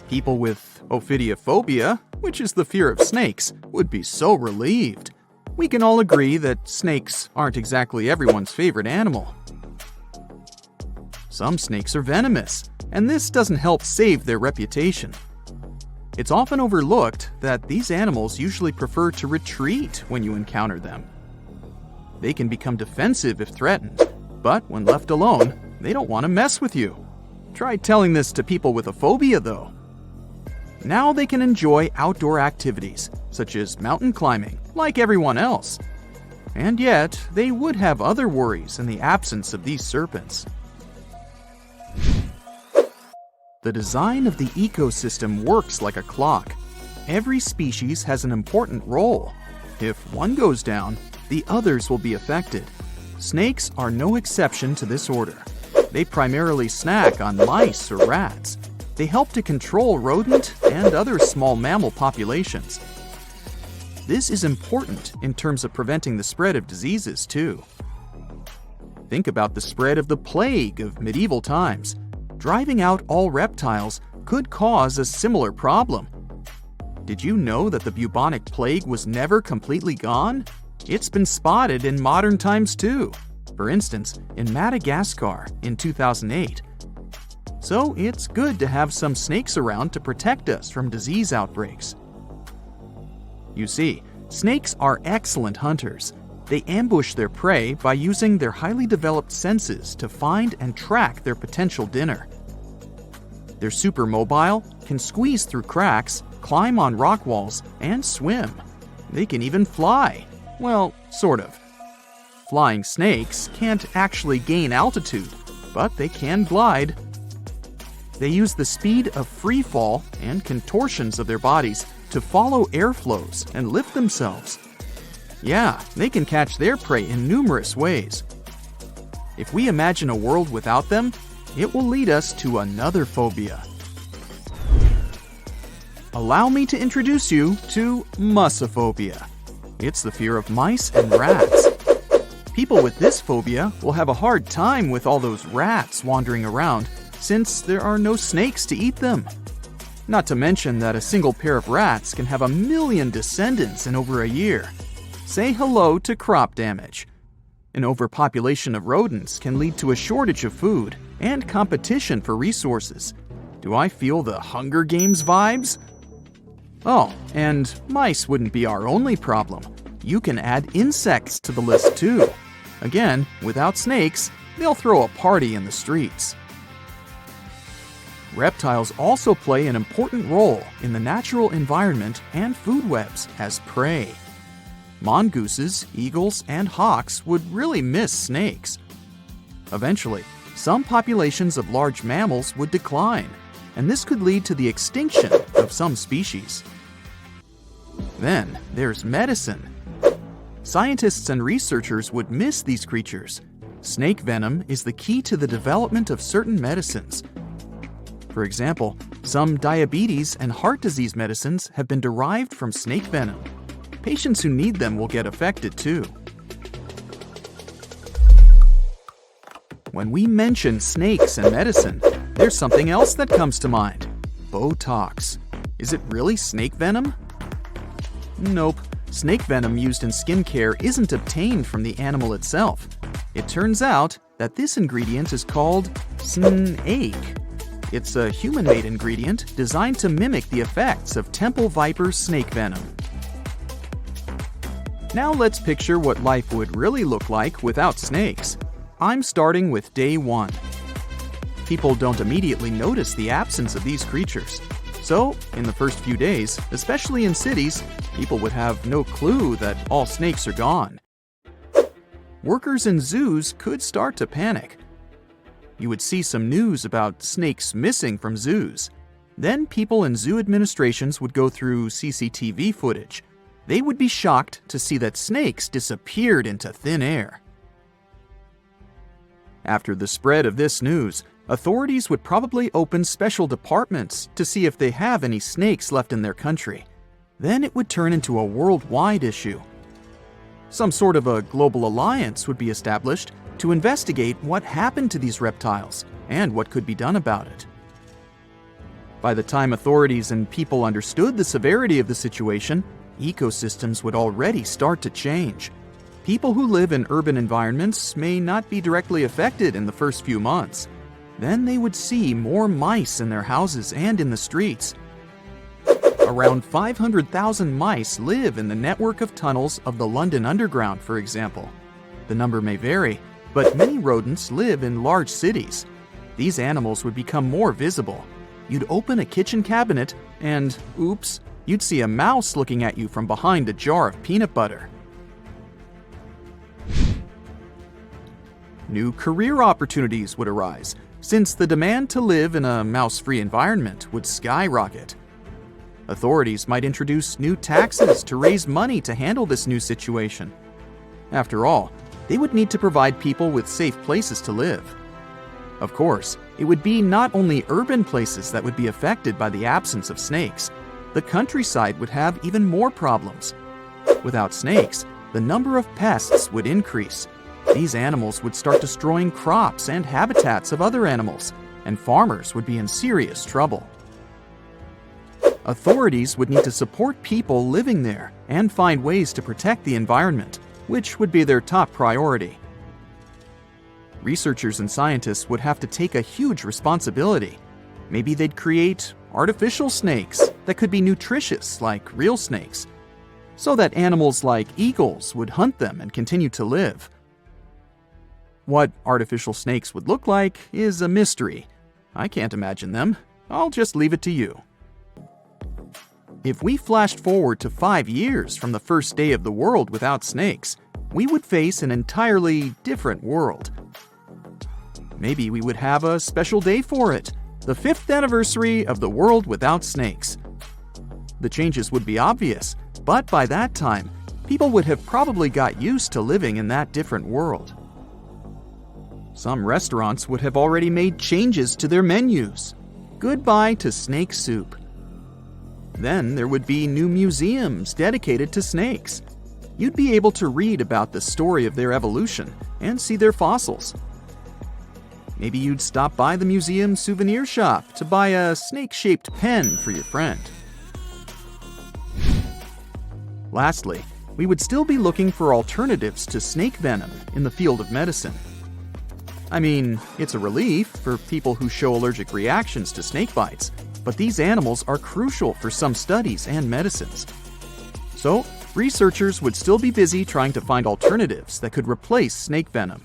People with ophidiophobia, which is the fear of snakes, would be so relieved. We can all agree that snakes aren't exactly everyone's favorite animal. Some snakes are venomous, and this doesn't help save their reputation. It's often overlooked that these animals usually prefer to retreat when you encounter them. They can become defensive if threatened, but when left alone, they don't want to mess with you. Try telling this to people with a phobia, though. Now they can enjoy outdoor activities, such as mountain climbing, like everyone else. And yet, they would have other worries in the absence of these serpents. The design of the ecosystem works like a clock. Every species has an important role. If one goes down, the others will be affected. Snakes are no exception to this order. They primarily snack on mice or rats. They help to control rodent and other small mammal populations. This is important in terms of preventing the spread of diseases, too. Think about the spread of the plague of medieval times. Driving out all reptiles could cause a similar problem. Did you know that the bubonic plague was never completely gone? It's been spotted in modern times too. For instance, in Madagascar in 2008. So it's good to have some snakes around to protect us from disease outbreaks. You see, snakes are excellent hunters. They ambush their prey by using their highly developed senses to find and track their potential dinner. They're super mobile, can squeeze through cracks, climb on rock walls, and swim. They can even fly. Well, sort of. Flying snakes can't actually gain altitude, but they can glide. They use the speed of free fall and contortions of their bodies to follow airflows and lift themselves. Yeah, they can catch their prey in numerous ways. If we imagine a world without them, it will lead us to another phobia. Allow me to introduce you to mussophobia. It's the fear of mice and rats. People with this phobia will have a hard time with all those rats wandering around, since there are no snakes to eat them. Not to mention that a single pair of rats can have 1 million descendants in over a year. Say hello to crop damage. An overpopulation of rodents can lead to a shortage of food and competition for resources. Do I feel the Hunger Games vibes? Oh, and mice wouldn't be our only problem. You can add insects to the list too. Again, without snakes, they'll throw a party in the streets. Reptiles also play an important role in the natural environment and food webs as prey. Mongooses, eagles, and hawks would really miss snakes. Eventually, some populations of large mammals would decline, and this could lead to the extinction of some species. Then there's medicine. Scientists and researchers would miss these creatures. Snake venom is the key to the development of certain medicines. For example, some diabetes and heart disease medicines have been derived from snake venom. Patients who need them will get affected too. When we mention snakes and medicine, there's something else that comes to mind. Botox. Is it really snake venom? Nope. Snake venom used in skincare isn't obtained from the animal itself. It turns out that this ingredient is called snake. It's a human-made ingredient designed to mimic the effects of temple viper snake venom. Now let's picture what life would really look like without snakes. I'm starting with day 1. People don't immediately notice the absence of these creatures. So, in the first few days, especially in cities, people would have no clue that all snakes are gone. Workers in zoos could start to panic. You would see some news about snakes missing from zoos. Then people in zoo administrations would go through CCTV footage. They would be shocked to see that snakes disappeared into thin air. After the spread of this news, authorities would probably open special departments to see if they have any snakes left in their country. Then it would turn into a worldwide issue. Some sort of a global alliance would be established to investigate what happened to these reptiles and what could be done about it. By the time authorities and people understood the severity of the situation, ecosystems would already start to change. People who live in urban environments may not be directly affected in the first few months. Then they would see more mice in their houses and in the streets. Around 500,000 mice live in the network of tunnels of the London Underground, for example. The number may vary, but many rodents live in large cities. These animals would become more visible. You'd open a kitchen cabinet and, oops, you'd see a mouse looking at you from behind a jar of peanut butter. New career opportunities would arise, since the demand to live in a mouse-free environment would skyrocket. Authorities might introduce new taxes to raise money to handle this new situation. After all, they would need to provide people with safe places to live. Of course, it would be not only urban places that would be affected by the absence of snakes. The countryside would have even more problems. Without snakes, the number of pests would increase. These animals would start destroying crops and habitats of other animals, and farmers would be in serious trouble. Authorities would need to support people living there and find ways to protect the environment, which would be their top priority. Researchers and scientists would have to take a huge responsibility. Maybe they'd create artificial snakes that could be nutritious like real snakes, so that animals like eagles would hunt them and continue to live. What artificial snakes would look like is a mystery. I can't imagine them. I'll just leave it to you. If we flashed forward to 5 years from the first day of the world without snakes, we would face an entirely different world. Maybe we would have a special day for it, the 5th anniversary of the world without snakes. The changes would be obvious, but by that time, people would have probably got used to living in that different world. Some restaurants would have already made changes to their menus. Goodbye to snake soup. Then there would be new museums dedicated to snakes. You'd be able to read about the story of their evolution and see their fossils. Maybe you'd stop by the museum souvenir shop to buy a snake-shaped pen for your friend. Lastly, we would still be looking for alternatives to snake venom in the field of medicine. I mean, it's a relief for people who show allergic reactions to snake bites, but these animals are crucial for some studies and medicines. So, researchers would still be busy trying to find alternatives that could replace snake venom.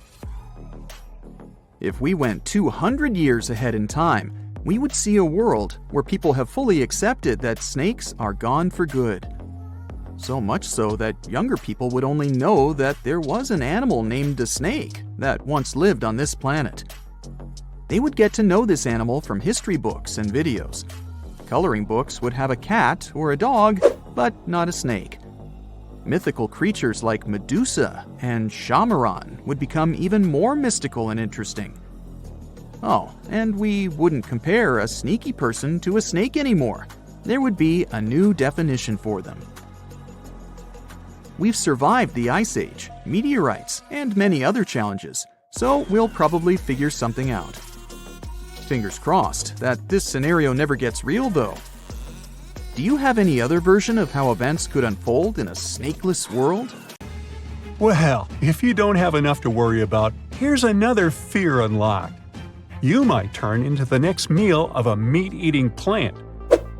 If we went 200 years ahead in time, we would see a world where people have fully accepted that snakes are gone for good. So much so that younger people would only know that there was an animal named a snake that once lived on this planet. They would get to know this animal from history books and videos. Coloring books would have a cat or a dog, but not a snake. Mythical creatures like Medusa and Shamaran would become even more mystical and interesting. Oh, and we wouldn't compare a sneaky person to a snake anymore. There would be a new definition for them. We've survived the Ice Age, meteorites, and many other challenges, so we'll probably figure something out. Fingers crossed that this scenario never gets real, though. Do you have any other version of how events could unfold in a snakeless world? Well, if you don't have enough to worry about, here's another fear unlocked. You might turn into the next meal of a meat-eating plant.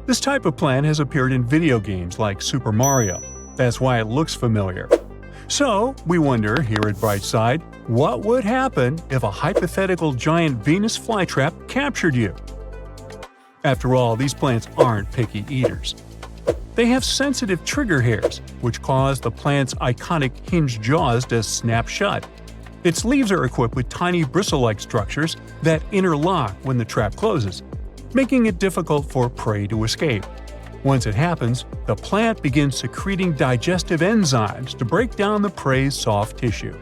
This type of plant has appeared in video games like Super Mario. That's why it looks familiar. So, we wonder here at Brightside, what would happen if a hypothetical giant Venus flytrap captured you? After all, these plants aren't picky eaters. They have sensitive trigger hairs, which cause the plant's iconic hinged jaws to snap shut. Its leaves are equipped with tiny bristle-like structures that interlock when the trap closes, making it difficult for prey to escape. Once it happens, the plant begins secreting digestive enzymes to break down the prey's soft tissue.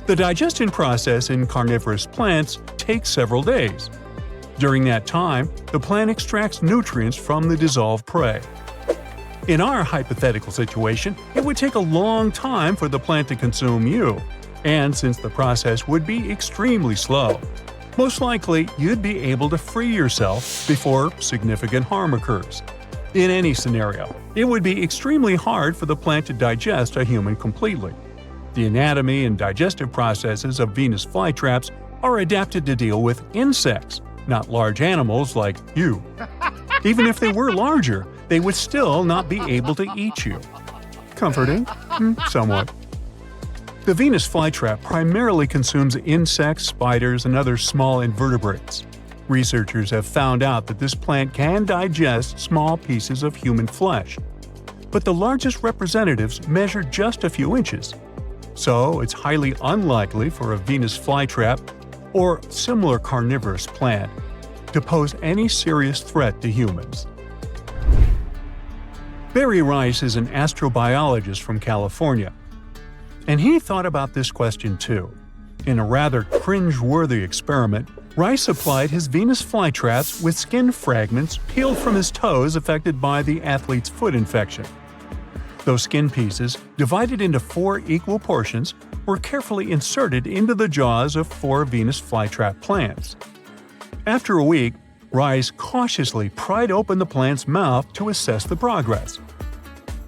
The digestion process in carnivorous plants takes several days. During that time, the plant extracts nutrients from the dissolved prey. In our hypothetical situation, it would take a long time for the plant to consume you, and since the process would be extremely slow, most likely you'd be able to free yourself before significant harm occurs. In any scenario, it would be extremely hard for the plant to digest a human completely. The anatomy and digestive processes of Venus flytraps are adapted to deal with insects, not large animals like you. Even if they were larger, they would still not be able to eat you. Comforting? Somewhat. The Venus flytrap primarily consumes insects, spiders, and other small invertebrates. Researchers have found out that this plant can digest small pieces of human flesh, but the largest representatives measure just a few inches. So it's highly unlikely for a Venus flytrap or similar carnivorous plant to pose any serious threat to humans. Barry Rice is an astrobiologist from California, and he thought about this question too. In a rather cringe-worthy experiment, Rice applied his Venus flytraps with skin fragments peeled from his toes affected by the athlete's foot infection. Those skin pieces, divided into 4 equal portions, were carefully inserted into the jaws of 4 Venus flytrap plants. After a week, Rice cautiously pried open the plant's mouth to assess the progress.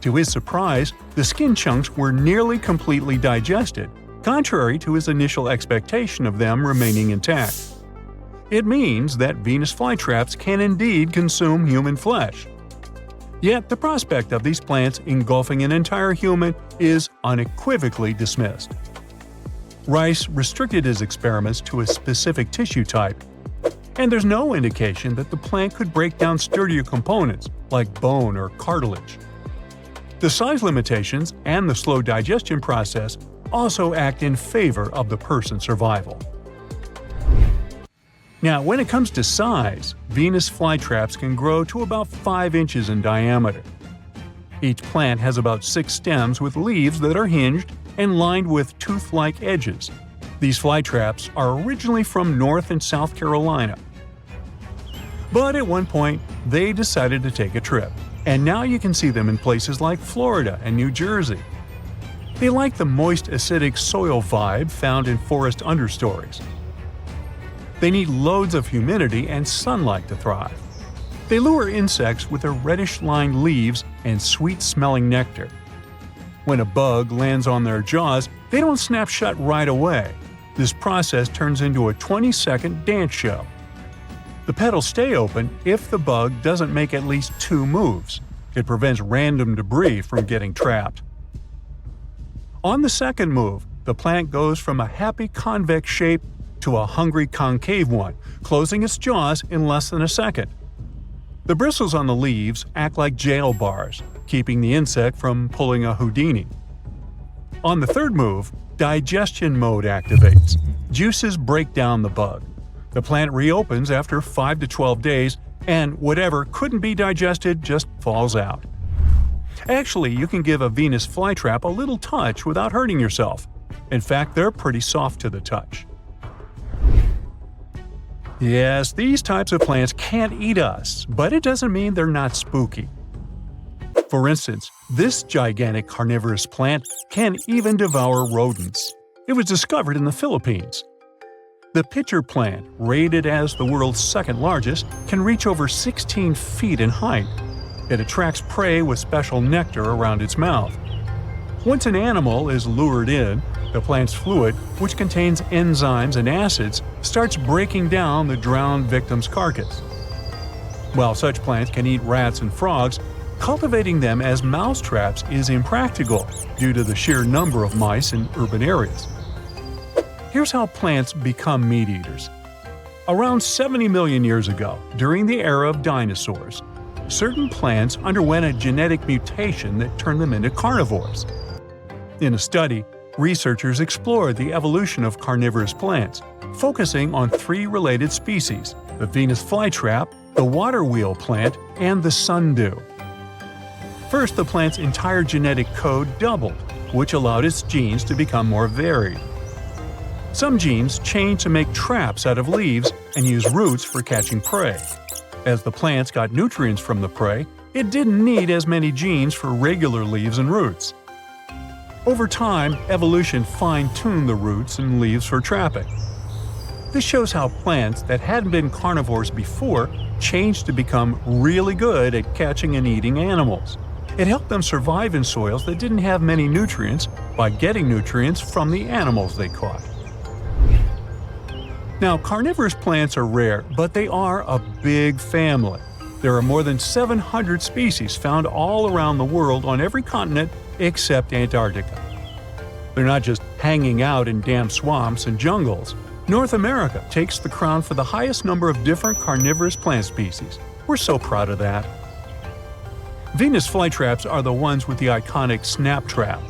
To his surprise, the skin chunks were nearly completely digested, contrary to his initial expectation of them remaining intact. It means that Venus flytraps can indeed consume human flesh. Yet the prospect of these plants engulfing an entire human is unequivocally dismissed. Rice restricted his experiments to a specific tissue type, and there's no indication that the plant could break down sturdier components like bone or cartilage. The size limitations and the slow digestion process also act in favor of the person's survival. Now, when it comes to size, Venus flytraps can grow to about 5 inches in diameter. Each plant has about 6 stems with leaves that are hinged and lined with tooth-like edges. These flytraps are originally from North and South Carolina. But at one point, they decided to take a trip, and now you can see them in places like Florida and New Jersey. They like the moist, acidic soil vibe found in forest understories. They need loads of humidity and sunlight to thrive. They lure insects with their reddish-lined leaves and sweet-smelling nectar. When a bug lands on their jaws, they don't snap shut right away. This process turns into a 20-second dance show. The petals stay open if the bug doesn't make at least 2 moves. It prevents random debris from getting trapped. On the second move, the plant goes from a happy convex shape to a hungry concave one, closing its jaws in less than a second. The bristles on the leaves act like jail bars, keeping the insect from pulling a Houdini. On the third move, digestion mode activates. Juices break down the bug. The plant reopens after 5 to 12 days, and whatever couldn't be digested just falls out. Actually, you can give a Venus flytrap a little touch without hurting yourself. In fact, they're pretty soft to the touch. Yes, these types of plants can't eat us, but it doesn't mean they're not spooky. For instance, this gigantic carnivorous plant can even devour rodents. It was discovered in the Philippines. The pitcher plant, rated as the world's second largest, can reach over 16 feet in height. It attracts prey with special nectar around its mouth. Once an animal is lured in, the plant's fluid, which contains enzymes and acids, starts breaking down the drowned victim's carcass. While such plants can eat rats and frogs, cultivating them as mousetraps is impractical due to the sheer number of mice in urban areas. Here's how plants become meat eaters. Around 70 million years ago, during the era of dinosaurs, certain plants underwent a genetic mutation that turned them into carnivores. In a study, researchers explored the evolution of carnivorous plants, focusing on 3 related species: the Venus flytrap, the water wheel plant, and the sundew. First, the plant's entire genetic code doubled, which allowed its genes to become more varied. Some genes changed to make traps out of leaves and use roots for catching prey. As the plants got nutrients from the prey, it didn't need as many genes for regular leaves and roots. Over time, evolution fine-tuned the roots and leaves for trapping. This shows how plants that hadn't been carnivores before changed to become really good at catching and eating animals. It helped them survive in soils that didn't have many nutrients by getting nutrients from the animals they caught. Now, carnivorous plants are rare, but they are a big family. There are more than 700 species found all around the world on every continent except Antarctica. They're not just hanging out in damp swamps and jungles. North America takes the crown for the highest number of different carnivorous plant species. We're so proud of that. Venus flytraps are the ones with the iconic snap trap.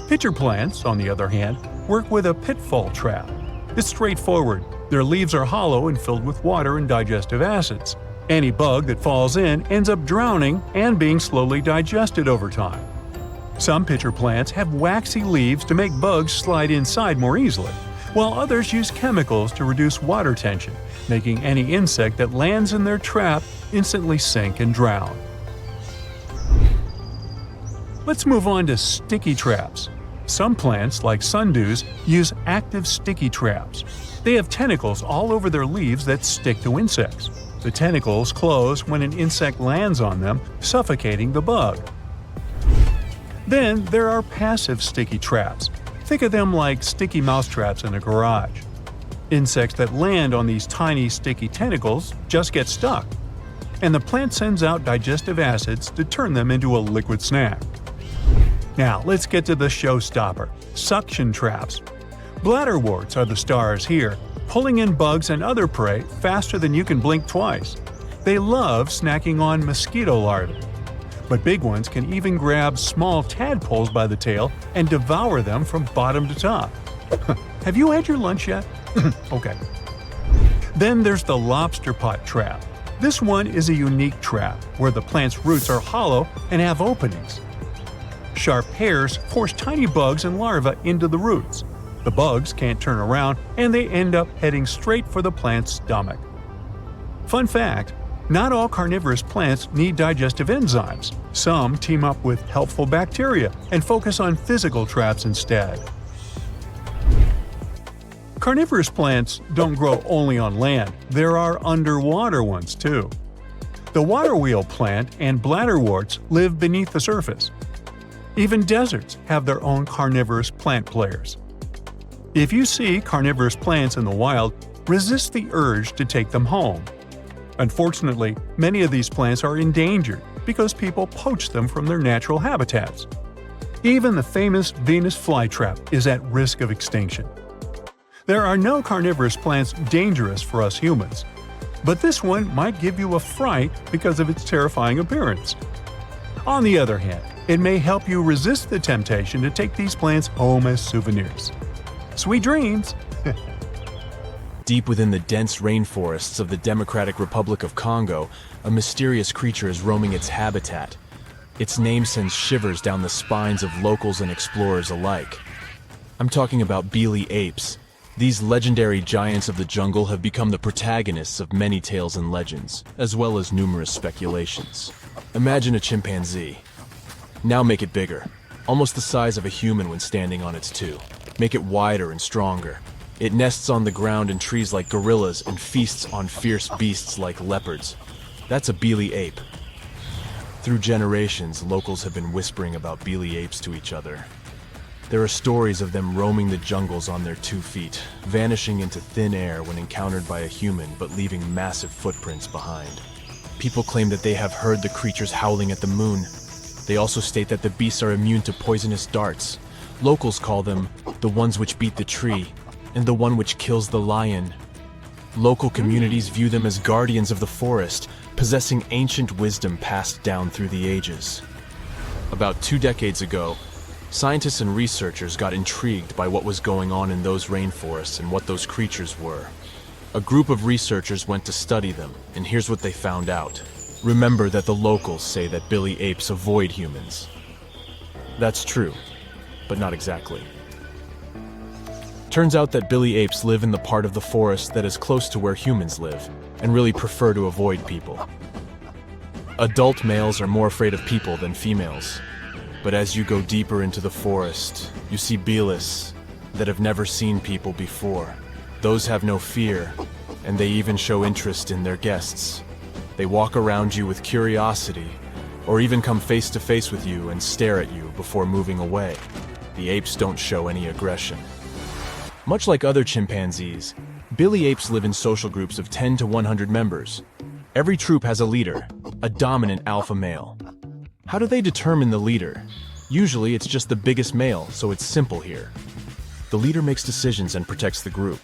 Pitcher plants, on the other hand, work with a pitfall trap. It's straightforward. Their leaves are hollow and filled with water and digestive acids. Any bug that falls in ends up drowning and being slowly digested over time. Some pitcher plants have waxy leaves to make bugs slide inside more easily, while others use chemicals to reduce water tension, making any insect that lands in their trap instantly sink and drown. Let's move on to sticky traps. Some plants, like sundews, use active sticky traps. They have tentacles all over their leaves that stick to insects. The tentacles close when an insect lands on them, suffocating the bug. Then there are passive sticky traps. Think of them like sticky mousetraps in a garage. Insects that land on these tiny sticky tentacles just get stuck, and the plant sends out digestive acids to turn them into a liquid snack. Now let's get to the showstopper, suction traps. Bladderworts are the stars here, pulling in bugs and other prey faster than you can blink twice. They love snacking on mosquito larvae. But big ones can even grab small tadpoles by the tail and devour them from bottom to top. Have you had your lunch yet? Okay. Then there's the lobster pot trap. This one is a unique trap where the plant's roots are hollow and have openings. Sharp hairs force tiny bugs and larvae into the roots. The bugs can't turn around and they end up heading straight for the plant's stomach. Fun fact: not all carnivorous plants need digestive enzymes. Some team up with helpful bacteria and focus on physical traps instead. Carnivorous plants don't grow only on land. There are underwater ones too. The water wheel plant and bladderworts live beneath the surface. Even deserts have their own carnivorous plant players. If you see carnivorous plants in the wild, resist the urge to take them home. Unfortunately, many of these plants are endangered because people poach them from their natural habitats. Even the famous Venus flytrap is at risk of extinction. There are no carnivorous plants dangerous for us humans, but this one might give you a fright because of its terrifying appearance. On the other hand, it may help you resist the temptation to take these plants home as souvenirs. Sweet dreams! Deep within the dense rainforests of the Democratic Republic of Congo, a mysterious creature is roaming its habitat. Its name sends shivers down the spines of locals and explorers alike. I'm talking about Bili apes. These legendary giants of the jungle have become the protagonists of many tales and legends, as well as numerous speculations. Imagine a chimpanzee. Now make it bigger, almost the size of a human when standing on its two. Make it wider and stronger. It nests on the ground in trees like gorillas and feasts on fierce beasts like leopards. That's a Bili ape. Through generations, locals have been whispering about Bili apes to each other. There are stories of them roaming the jungles on their 2 feet, vanishing into thin air when encountered by a human but leaving massive footprints behind. People claim that they have heard the creatures howling at the moon. They also state that the beasts are immune to poisonous darts. Locals call them the ones which beat the tree, and the one which kills the lion. Local communities view them as guardians of the forest, possessing ancient wisdom passed down through the ages. About 2 decades ago, scientists and researchers got intrigued by what was going on in those rainforests and what those creatures were. A group of researchers went to study them, and here's what they found out. Remember that the locals say that Bili apes avoid humans. That's true, but not exactly. Turns out that Bili apes live in the part of the forest that is close to where humans live, and really prefer to avoid people. Adult males are more afraid of people than females. But as you go deeper into the forest, you see Bilis that have never seen people before. Those have no fear, and they even show interest in their guests. They walk around you with curiosity, or even come face to face with you and stare at you before moving away. The apes don't show any aggression. Much like other chimpanzees, Bili apes live in social groups of 10 to 100 members. Every troop has a leader, a dominant alpha male. How do they determine the leader? Usually it's just the biggest male, so it's simple here. The leader makes decisions and protects the group,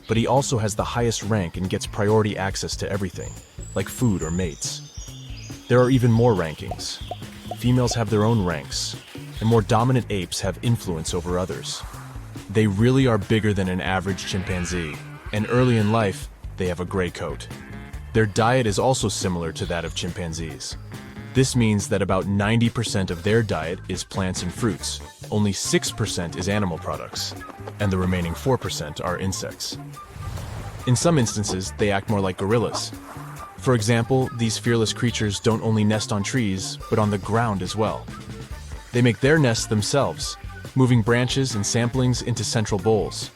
but he also has the highest rank and gets priority access to everything, like food or mates. There are even more rankings. Females have their own ranks, and more dominant apes have influence over others. They really are bigger than an average chimpanzee, and early in life, they have a gray coat. Their diet is also similar to that of chimpanzees. This means that about 90% of their diet is plants and fruits, only 6% is animal products, and the remaining 4% are insects. In some instances, they act more like gorillas. For example, these fearless creatures don't only nest on trees, but on the ground as well. They make their nests themselves, moving branches and samplings into central bowls.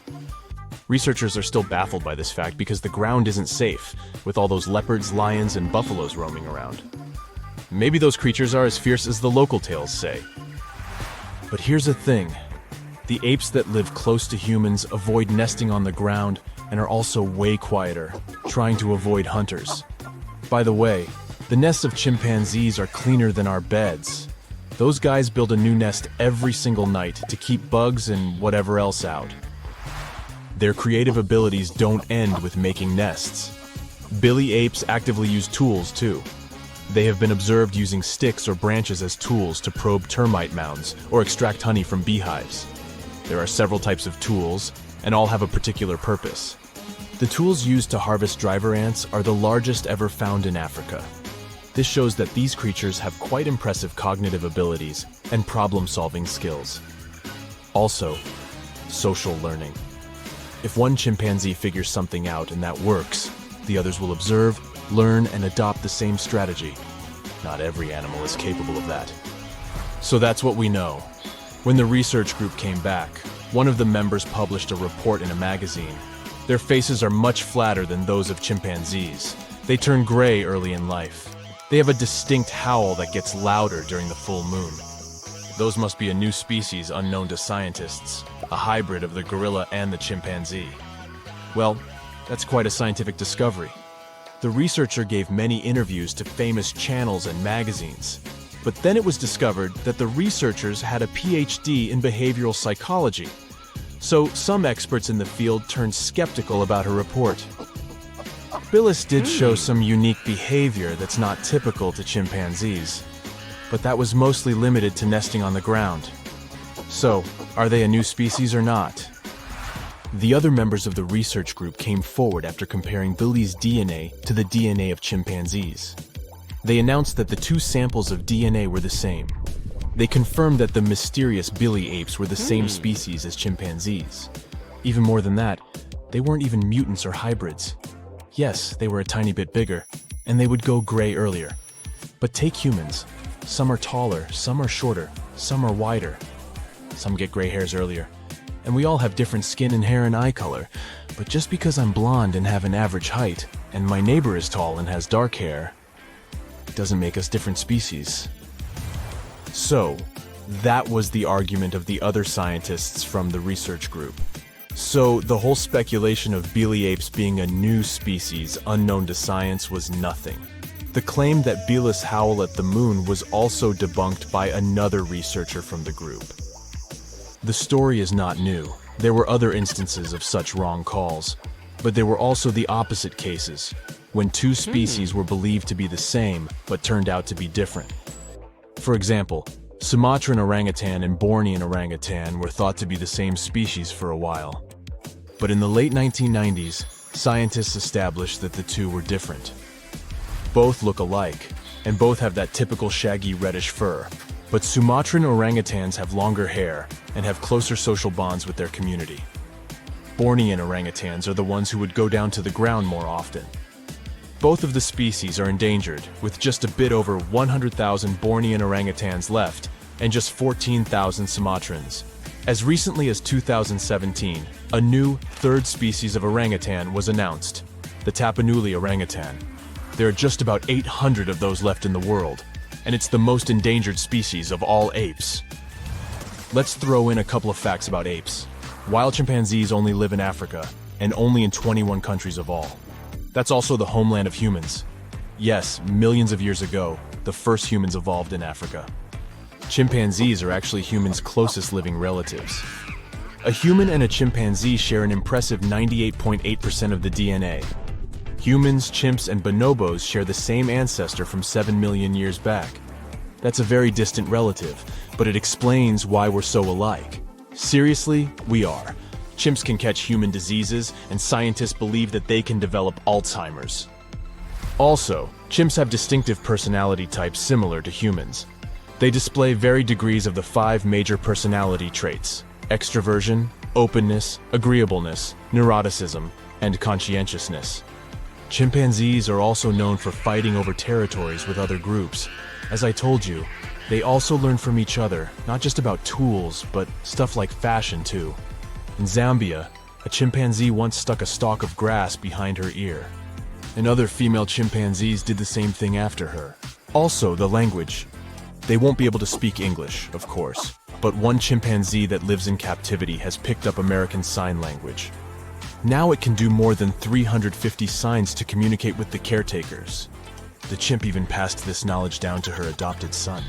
Researchers are still baffled by this fact because the ground isn't safe, with all those leopards, lions, and buffaloes roaming around. Maybe those creatures are as fierce as the local tales say. But here's the thing. The apes that live close to humans avoid nesting on the ground and are also way quieter, trying to avoid hunters. By the way, the nests of chimpanzees are cleaner than our beds. Those guys build a new nest every single night to keep bugs and whatever else out. Their creative abilities don't end with making nests. Bili apes actively use tools too. They have been observed using sticks or branches as tools to probe termite mounds or extract honey from beehives. There are several types of tools, and all have a particular purpose. The tools used to harvest driver ants are the largest ever found in Africa. This shows that these creatures have quite impressive cognitive abilities and problem-solving skills. Also, social learning. If one chimpanzee figures something out and that works, the others will observe, learn, and adopt the same strategy. Not every animal is capable of that. So that's what we know. When the research group came back, one of the members published a report in a magazine. Their faces are much flatter than those of chimpanzees. They turn gray early in life. They have a distinct howl that gets louder during the full moon. Those must be a new species unknown to scientists, a hybrid of the gorilla and the chimpanzee. Well, that's quite a scientific discovery. The researcher gave many interviews to famous channels and magazines, but then it was discovered that the researchers had a PhD in behavioral psychology. So some experts in the field turned skeptical about her report. Bilis did show some unique behavior that's not typical to chimpanzees, but that was mostly limited to nesting on the ground. So, are they a new species or not? The other members of the research group came forward after comparing Bili's DNA to the DNA of chimpanzees. They announced that the two samples of DNA were the same. They confirmed that the mysterious Bili apes were the same species as chimpanzees. Even more than that, they weren't even mutants or hybrids. Yes, they were a tiny bit bigger, and they would go gray earlier. But take humans. Some are taller, some are shorter, some are wider. Some get gray hairs earlier. And we all have different skin and hair and eye color. But just because I'm blonde and have an average height, and my neighbor is tall and has dark hair, doesn't make us different species. So, that was the argument of the other scientists from the research group. So, the whole speculation of Bili apes being a new species unknown to science was nothing. The claim that Bilis howl at the moon was also debunked by another researcher from the group. The story is not new. There were other instances of such wrong calls, but there were also the opposite cases, when two species were believed to be the same but turned out to be different. For example, Sumatran orangutan and Bornean orangutan were thought to be the same species for a while. But in the late 1990s, scientists established that the two were different. Both look alike, and both have that typical shaggy reddish fur, but Sumatran orangutans have longer hair and have closer social bonds with their community. Bornean orangutans are the ones who would go down to the ground more often. Both of the species are endangered, with just a bit over 100,000 Bornean orangutans left and just 14,000 Sumatrans. As recently as 2017, a new third species of orangutan was announced, the Tapanuli orangutan. There are just about 800 of those left in the world, and it's the most endangered species of all apes. Let's throw in a couple of facts about apes. Wild chimpanzees only live in Africa, and only in 21 countries of all. That's also the homeland of humans. Yes, millions of years ago, the first humans evolved in Africa. Chimpanzees are actually humans' closest living relatives. A human and a chimpanzee share an impressive 98.8% of the DNA. Humans, chimps, and bonobos share the same ancestor from 7 million years back. That's a very distant relative, but it explains why we're so alike. Seriously, we are. Chimps can catch human diseases, and scientists believe that they can develop Alzheimer's. Also, chimps have distinctive personality types similar to humans. They display varied degrees of the 5 major personality traits: extroversion, openness, agreeableness, neuroticism, and conscientiousness. Chimpanzees are also known for fighting over territories with other groups. As I told you, they also learn from each other, not just about tools, but stuff like fashion too. In Zambia, a chimpanzee once stuck a stalk of grass behind her ear. And other female chimpanzees did the same thing after her. Also, the language. They won't be able to speak English, of course, but one chimpanzee that lives in captivity has picked up American Sign Language. Now it can do more than 350 signs to communicate with the caretakers. The chimp even passed this knowledge down to her adopted son.